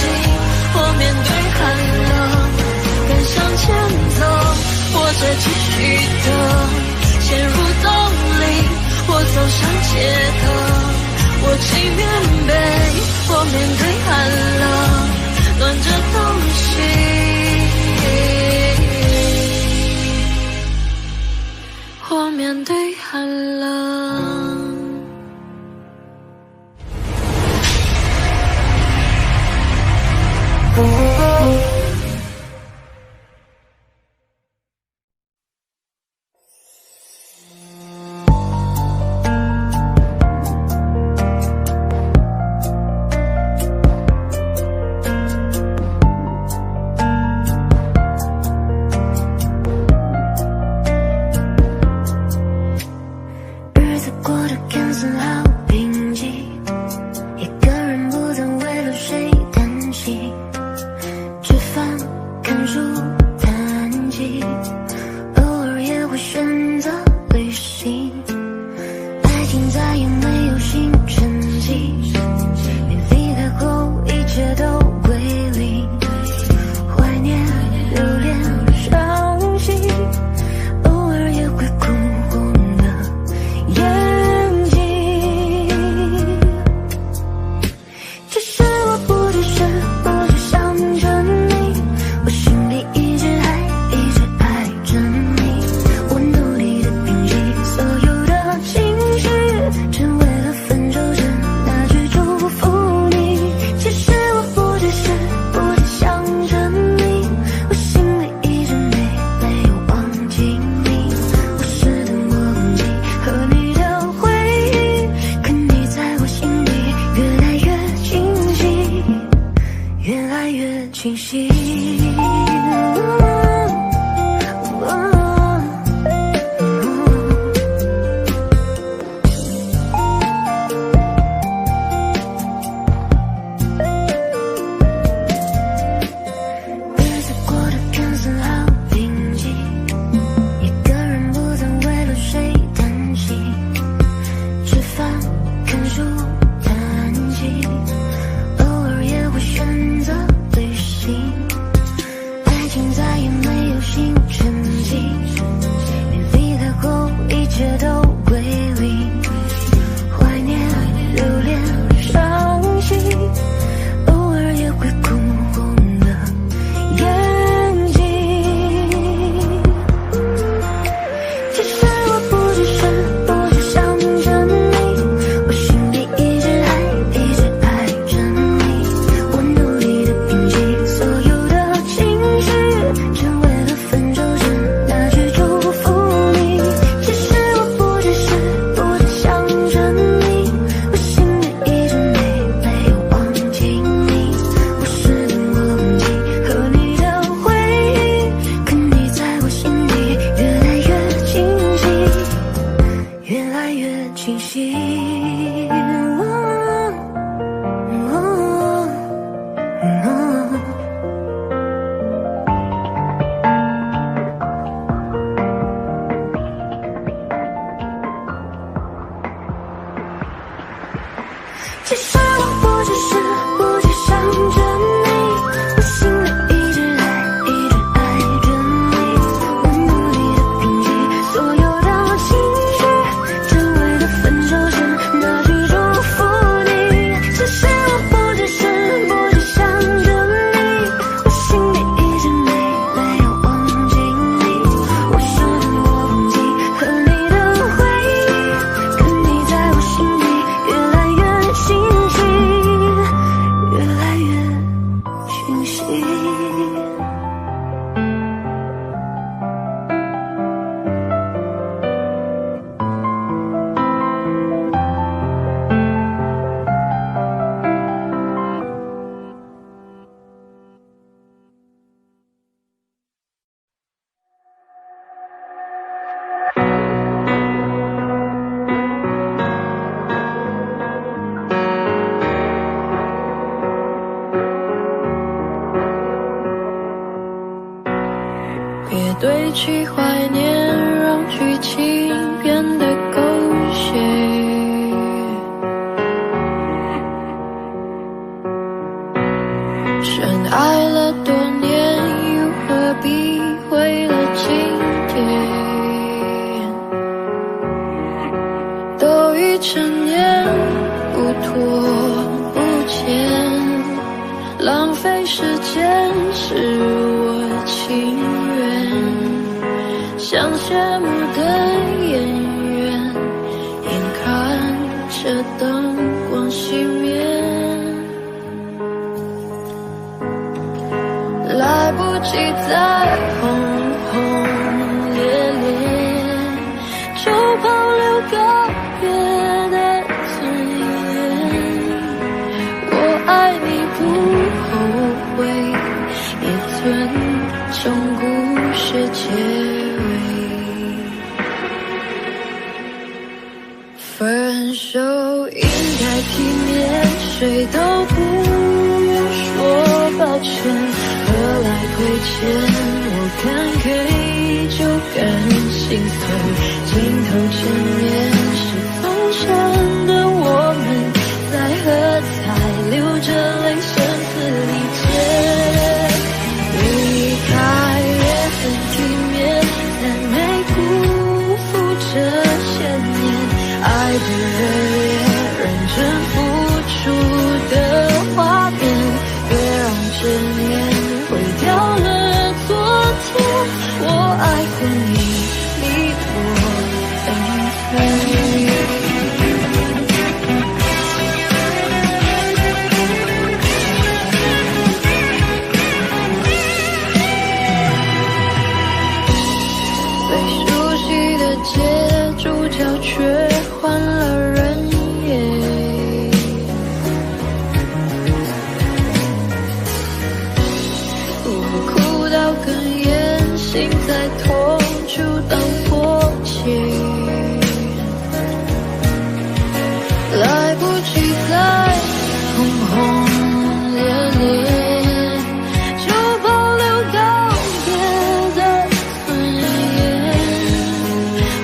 我面对寒冷，该向前走或者继续等，陷入冬令，我走上街头，我竟面被，我面对寒冷，暖着东西，我面对寒冷。戏，吃饭、看书、谈及，偶尔也会选择旅行。爱情再也没有新成绩，你离开后一切都归零，怀念、留恋、伤心，偶尔也会哭红了眼睛。其实我不只是想着你，我心里一直爱着你。我努力的平息所有的情绪，只为了分手时那句祝福你。其实我不只想着你，我心里一直没有忘记你。我试图忘记和你的回忆，可你在我心里越来越清晰，越来越清晰。日子过得看似好平静，一个人不再为了谁担心，吃饭、看书、谈及，偶尔也会选择旅行。爱情再也没有新成绩，你离开后一切都归零，怀念、留恋、伤心，偶尔也会哭红了眼睛。其实我不只想着你，我心里一直爱着你。我努力的平息所有的情绪，只为了分手时那句祝福你。其实我不只想着你，我心里一直没有忘记你。我试图忘记和你的回忆，可你在我心里越来越清晰，越来越清晰。其实我不只想着你，我心里一直爱着你。我努力的平息所有的情绪，只为了分手时那句祝福你。其实我不只想着你，我心里一直没有忘记你。我试图忘记和你的回忆，可你在我心里越来越清晰，越来越清晰。别堆砌怀念，让剧情变得狗血。深爱了多年，又何必为了今天？都已成年，不拖不欠，浪费时间是我情愿。像谢幕的演员，眼看着灯光熄灭，来不及再轰轰烈烈，就保留告别的尊严。我爱你不后悔，也尊重故事结尾。分手应该体面，谁都不愿说。抱歉，何来亏欠？我敢给就敢心碎，镜头前面是从前的我们，在喝彩，流着泪，声嘶力竭。离开也很体面，但没辜负这些年爱的热烈，认真付出的画面，别让这年毁掉了昨天。我爱过你，你我跟随。最熟悉的街，主角却换了人耶。我哭到哽咽，心在痛楚当迫切，来不及再轰轰烈烈，就保留告别的尊严。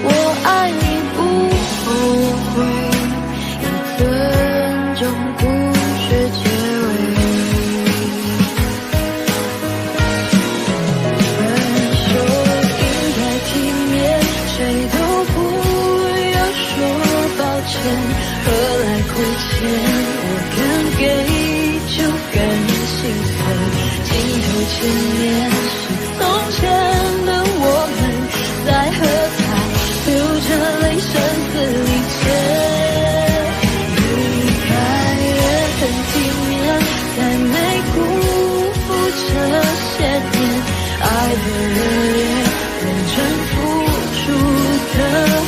我爱你不后悔，以尊重故事结尾。分手应该体面，谁都不要说抱歉，何来亏欠？我敢给就敢心碎，镜头前面是从前的我们，在喝彩，流着泪，声嘶力竭。离开也很体面，但没辜负这些年爱的热烈，认真付出的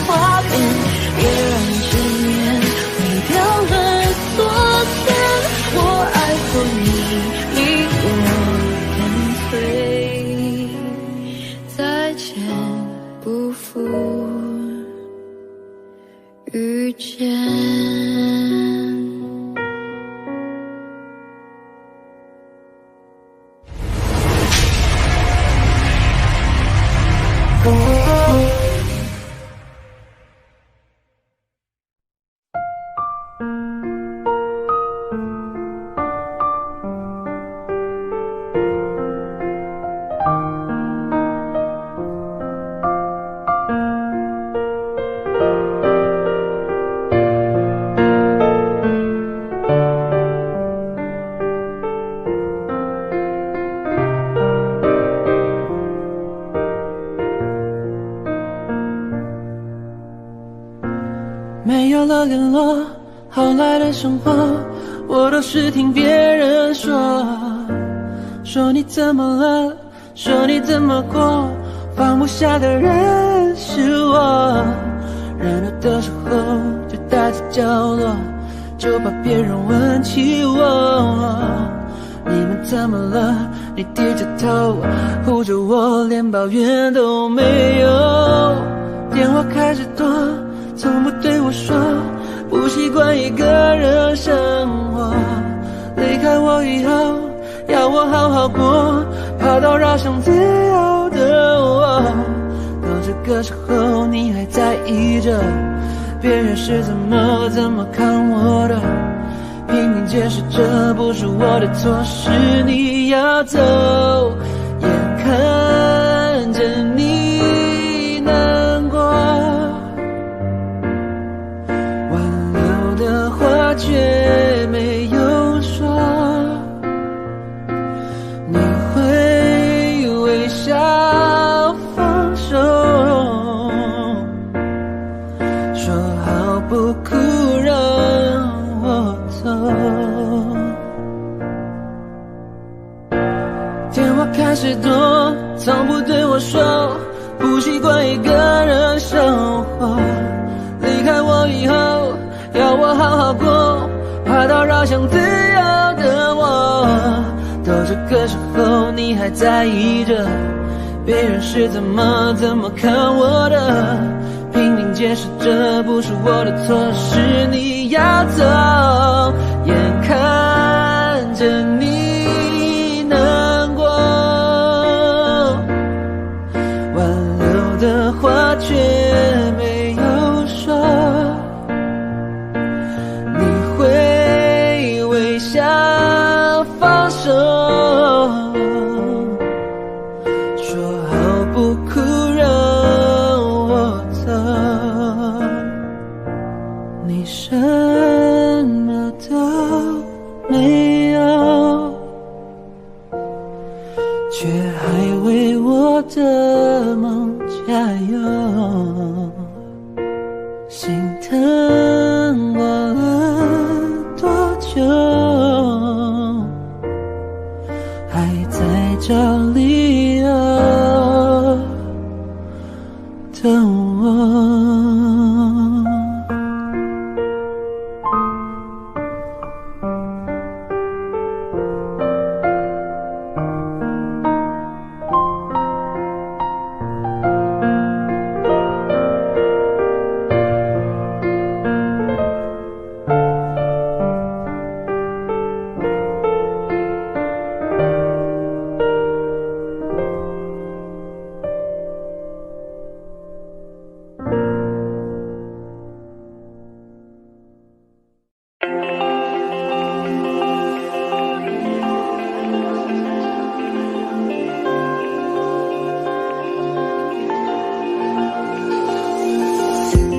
画面，别让这年毁掉了昨天。我爱过你，你我跟随，再见不负遇见。没有了联络，后来的生活我都是听别人说。说你怎么了，说你怎么过，放不下的人是我。热闹的时候就待在角落，就怕别人问起我。你们怎么了？你低着头护着我，连抱怨都没有。电话开始多，从不对我说，不习惯一个人生活。离开我以后，要我好好过，怕打扰想自由的我。到这个时候，你还在意着别人是怎么看我的，拼命解释这不是我的错，是你要走，眼看着你难过。却没有说，你会微笑放手，说好不哭让我走。电话开始多，从不对我说，不习惯一个人生活。离开我以后，要我好好过，怕打扰想自由的我。到这个时候，你还在意着别人是怎么看我的，拼命解释这不是我的错，是你要走，眼看着你想放手，说好不哭让我走，你什么都没有，却还为我的梦加油，心疼过了多久，还在找理由等我。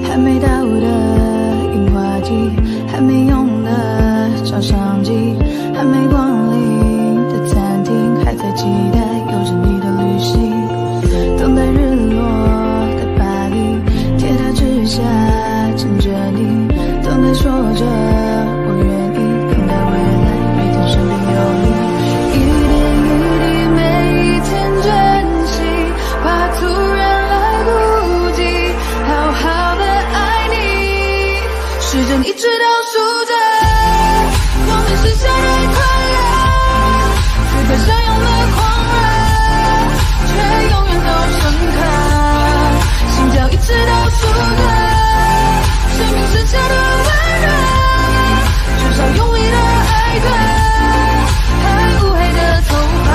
还没到的樱花季，还没用的照相机，还没光临的餐厅，还在期待有着你的旅行，等待日落的巴黎，铁塔之下牵着你，等待说着我愿意，等待未来每天身边有你，一点一滴每一天珍惜，怕突然来不及好好的爱你，时针一直倒数着我们剩下的快乐，此刻相拥的狂热，却永远都深刻，心跳一直倒数着生命剩下的温热，至少用力的爱着，还乌黑的头发，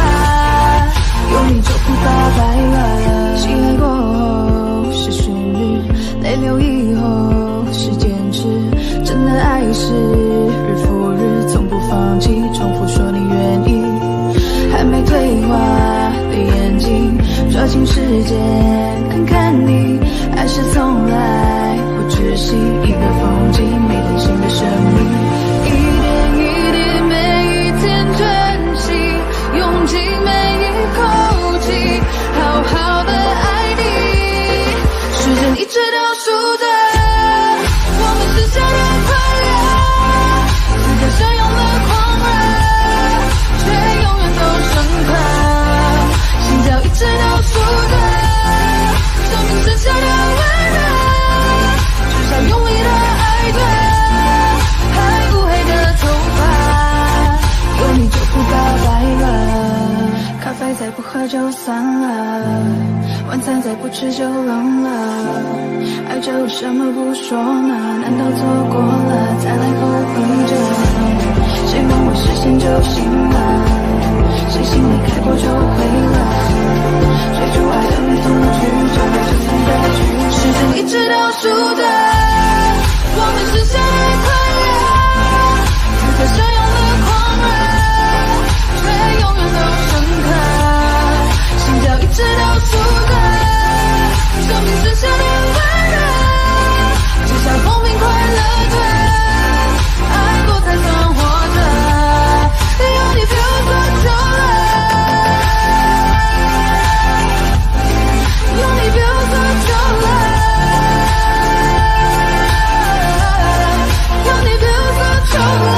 有你就不怕白了，心爱过后是순日，泪流以后是坚持，真的爱是日复日，从不放弃，重复说你愿意，还没退化的眼睛，抓紧时间看看你，爱是从来不窒息，一个风景，每天新的生命，一点一滴每一天珍惜，用尽每一口气，好好的爱你，时间一直倒数着我们剩下的快乐，此刻相拥的狂热，却永远都深刻，心跳一直倒数着生命剩下的温热，至少用力的爱着，还乌黑的头发，有你就不告白了，咖啡再不喝就算了，晚餐再不吃就冷了，爱着为什么不说呢？难道错过了再来后悔着？谁帮我实现就行了，谁心里开过就会了，追逐爱的没同去，找到真正的去，时间一直倒数着我们剩下的快乐，此刻相拥的狂热，却永远都深刻，心跳一直倒数着生命剩下的温热，至少风明快乐着，爱过才算活着，有你别无所求了，有你别无所求了，有你别无所求了。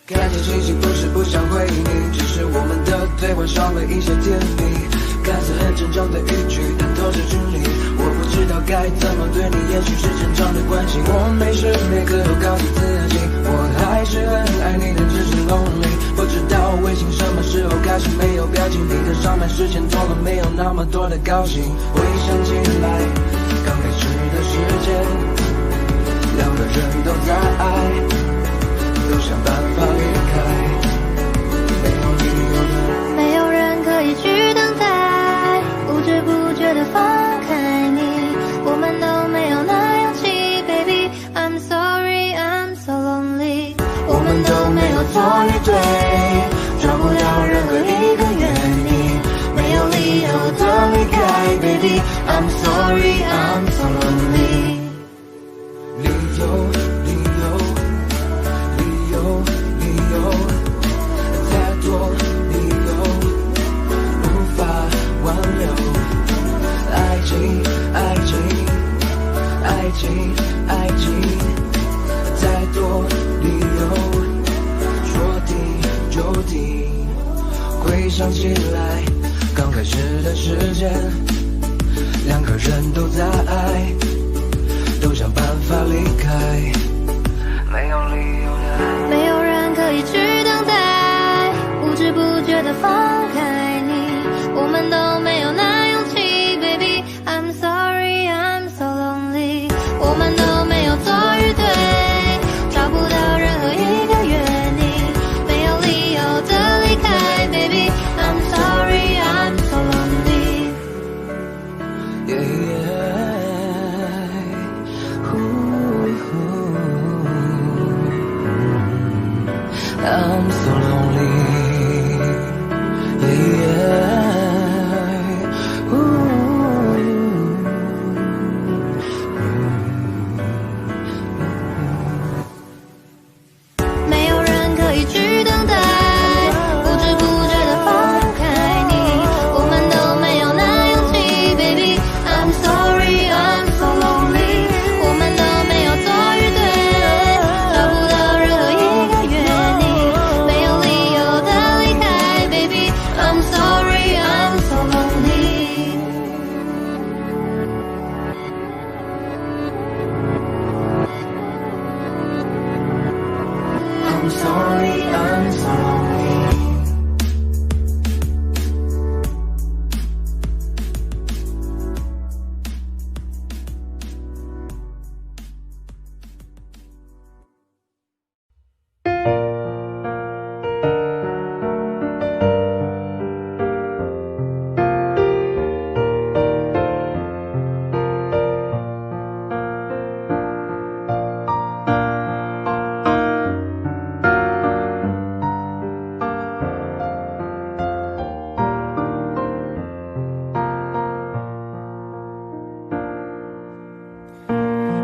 感情信息不是不想回应你，只是我们的对话少了一些甜蜜。看似很沉重的语句，但透着距离。我不知道该怎么对你，也许是正常的关系。我每时每刻都告诉自己，我还是很爱你，但只是 lonely。不知道微信什么时候开始没有表情，你的上班时间多了，没有那么多的高兴。回想起来，刚开始的时间，两个人都在爱，都想办法离开，没有理由的，没有人可以去等待，不知不觉地放开你，我们都没有那勇气 Baby I'm sorry I'm so lonely， 我们都没有错与对，找不到任何一个原因，没有理由的离开 Baby I'm sorry I'm so lonely。 理由太多理由无法挽留，爱情太多理由说停就停。回想起来，刚开始的时间，两个人都在爱，都想办法离开，没有理由的，没有人可以去等待，不知不觉地放开你，我们都没有那勇气 Baby I'm sorry I'm so lonely， 我们都没有错与对，找不到任何一个原因，没有理由的离开 Baby I'm sorry I'm so lonely。 I'm so lonely, yeah. 没有人可以去等待，不知不觉地放开你，我们都没有那勇气 Baby I'm sorry I'm so lonely， 我们都没有错与对，找不到任何一个原因，没有理由的离开 Baby I'm sorry I'm so lonely。 I'm sorry, I'm so lonely.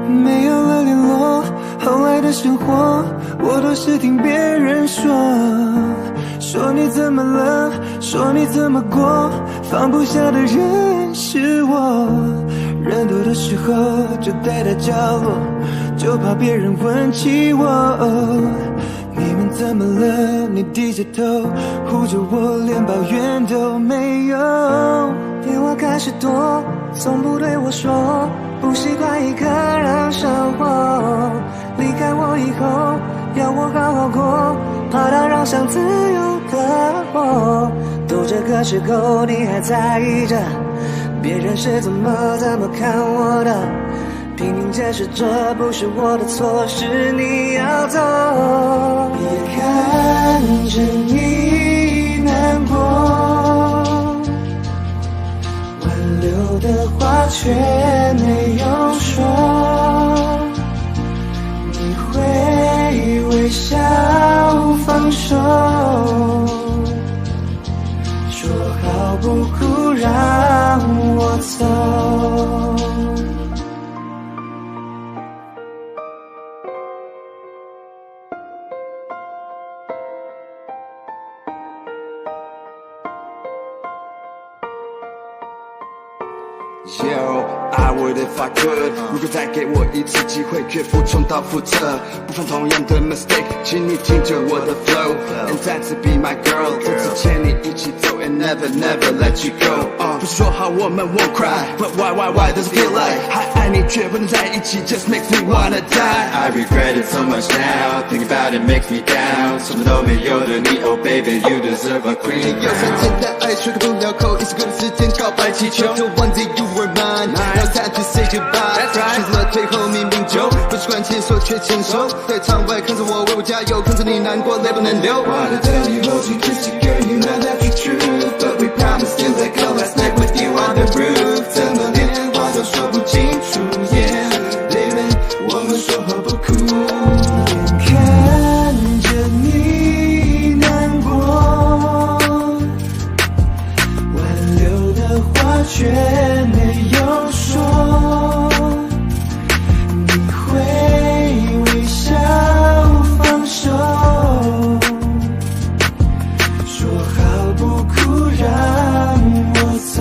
没有了联络，后来的生活我都是听别人说，说你怎么了，说你怎么过，放不下的人是我，人多的时候就待在角落，就怕别人问起我，你们怎么了？你低着头护着我，连抱怨都没有，电话开始多，从不对我说不习惯一个人生活，离开我以后要我好好过，怕打扰上自由的我，都这个时候你还在意着别人是怎么看我的，拼命解释这不是我的错，是你要走，也看着你难过，挽留的话却没有说，你会微笑放手，说好不哭让我走。Yo, I would if I could。如果再给我一次机会，绝不重蹈覆辙，不犯同样的 mistake， 请你听着我的 flow，and 再次 be my girl， 这次牵你一起走 ，and never never let you go。不说好我们 won't cry，but why does it feel like 还爱你却不能在一起 ，just makes me wanna die。I regret it so much now， think about it makes me down， 什么都没有的你 ，Oh baby，you deserve a queen。有三天的爱说不了口，一起过的时间告白气球。就 one day you were mine，no time to say goodbye。选择了退后冥冥久，不习惯牵手却牵手，在场外看着我为我加油，看着你难过泪不能流。Wanna tell you hold you kiss you girl you know that's the truth， but we promise to let go last night with you on the roof。怎么连话都说不清楚 ，Yeah baby， 我们说好不哭。看着你难过，挽留的话却没有说，你会微笑放手，说好不哭让我走，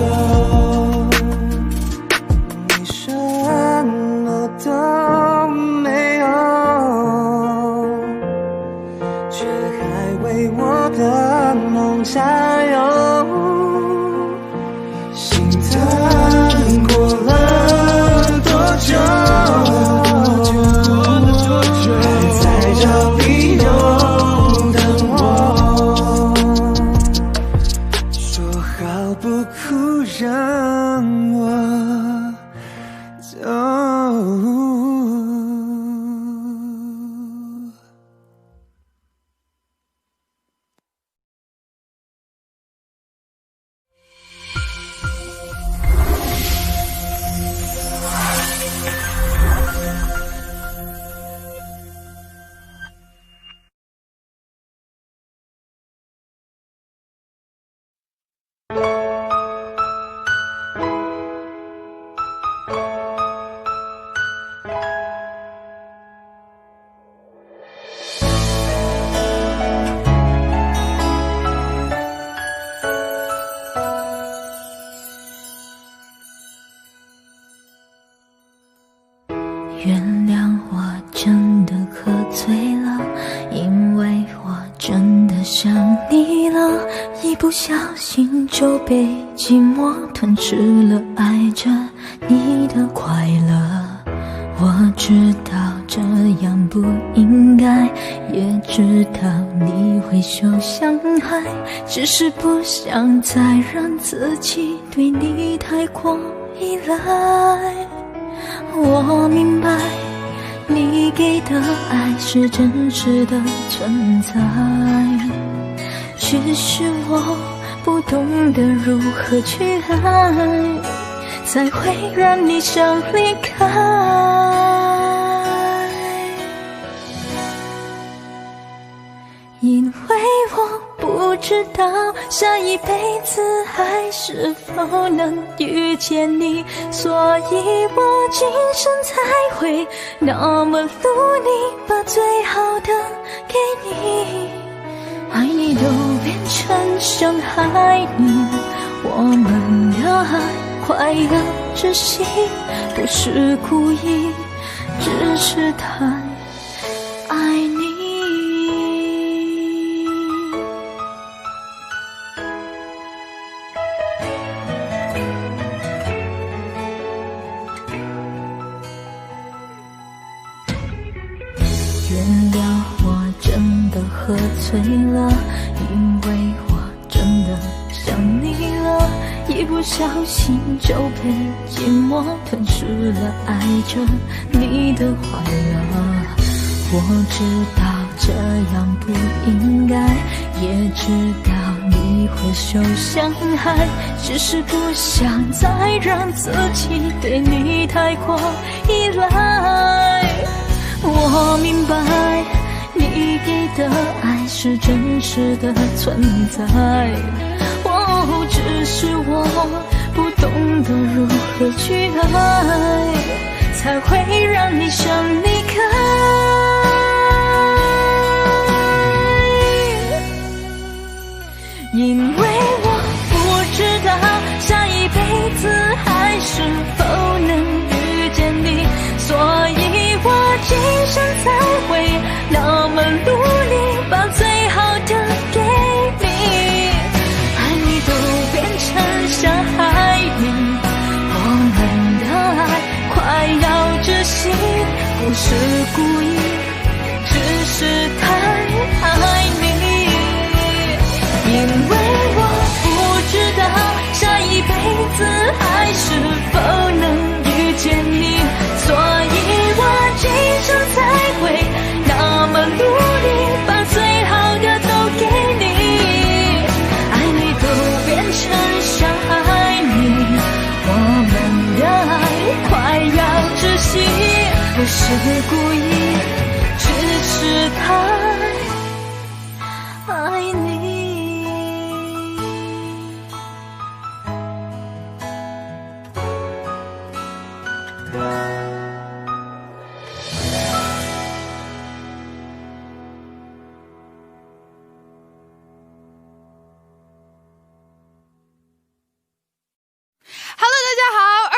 你什么都没有，却还为我的梦加油。心疼过了多久，还在找理由等我，说好不哭让我走。原谅我真的喝醉了，因为我真的想你了，一不小心就被寂寞吞噬了爱着你的快乐。我知道这样不应该，也知道你会受伤害，只是不想再让自己对你太过依赖。我明白你给的爱是真实的存在，只是我不懂得如何去爱，才会让你想离开。因为我不知道下一辈子还是否能遇见你，所以我今生才会那么努力，把最好的给你。爱你都变成伤害你，我们的爱快要窒息，不是故意，只是太爱你。原谅我真的喝醉了，因为我真的想你了，一不小心就被寂寞吞噬了爱着你的快乐。我知道这样不应该，也知道你会受伤害，只是不想再让自己对你太过依赖。我明白你给的爱是真实的存在，只是我不懂得如何去爱，才会让你想离开。因为我不知道下一辈子还是否能会故意，只是太爱你。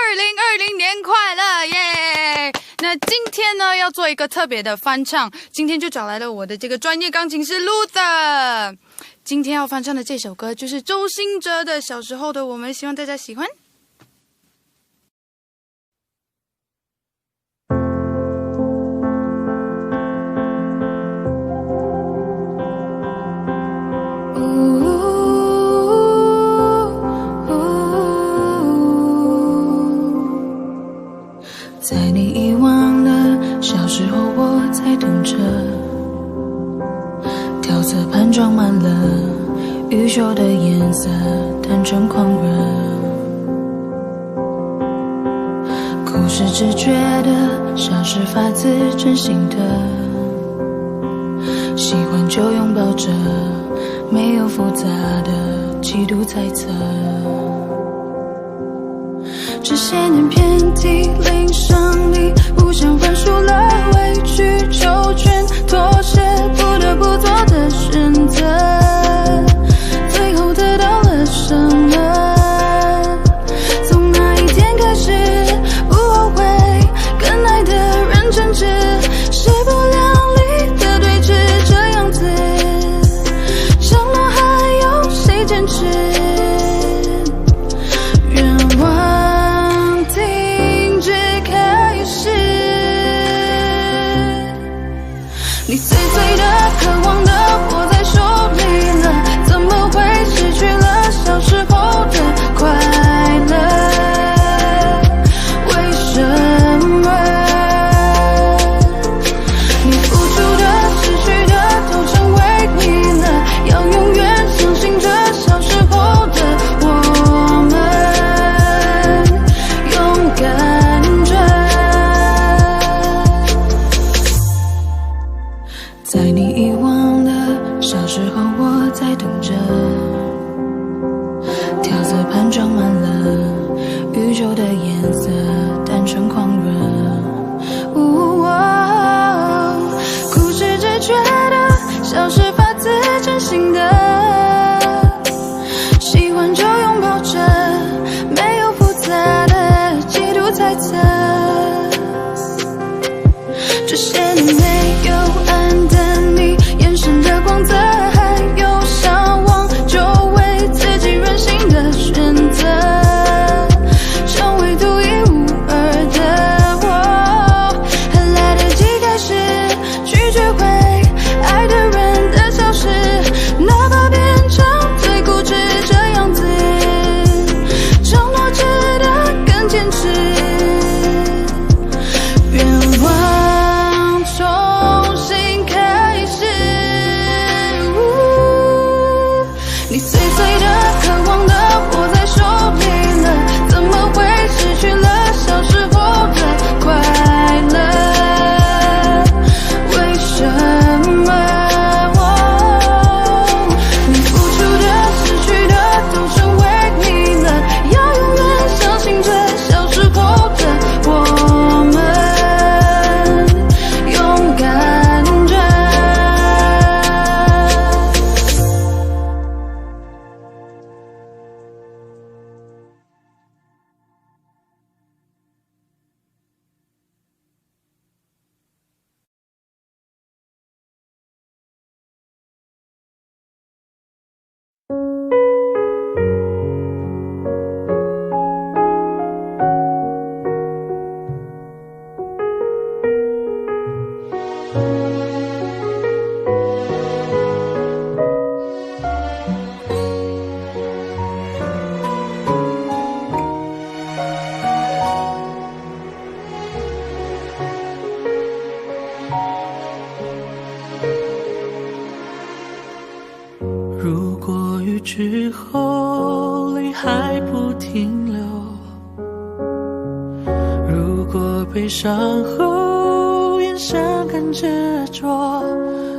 2020年快乐耶！那今天呢要做一个特别的翻唱，今天就找来了我的这个专业钢琴师 Luther。今天要翻唱的这首歌就是周兴哲的《小时候的我们》，希望大家喜欢。在你遗忘了小时候，我在等着，调色盘装满了羽绣的颜色，单纯狂热，故事只觉得像是发自真心的，喜欢就拥抱着，没有复杂的嫉妒猜测。这些年遍体鳞伤里，互相宽恕了，委曲求全，妥协，不得不做的选择，最后得到了什么？从那一天开始，不后悔，跟爱的人争执，势不两立的对峙，这样子，承诺还有谁坚持？愿望停止开始，你碎碎的渴望的握在手里了，怎么会失去了小时候的快乐？为什么你付出的失去的都成为你了？要永远相信着小时候的我们，勇敢着。在你遗忘的小时候，我在等着，调色盘装满了宇宙的颜色，单纯狂热。故事只觉得像是发自真心的，喜欢就拥抱着，没有复杂的嫉妒猜测。这些年没有暗的你，眼神的光泽，还有向往，就为自己任性的选择，成为独一无二的我，还来得及开始拒绝会爱的人的消失，哪怕变成最固执这样子，承诺值得更坚持。愿望重新开始，你碎碎的渴望的握在手里了，怎么会失去了小时候的快乐？为什么你付出的失去的都成为你了？要永远相信着小时候的我们，勇敢着。如果雨之后泪还不停流，如果悲伤后眼神更执着，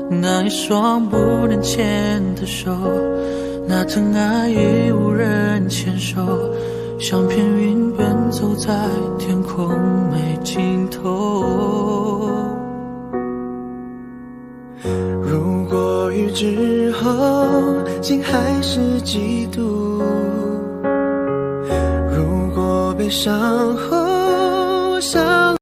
那一双不能牵的手，那疼爱已无人牵手，像片云奔走在天空没尽头。如果雨之后竟还是嫉妒，如果悲伤后伤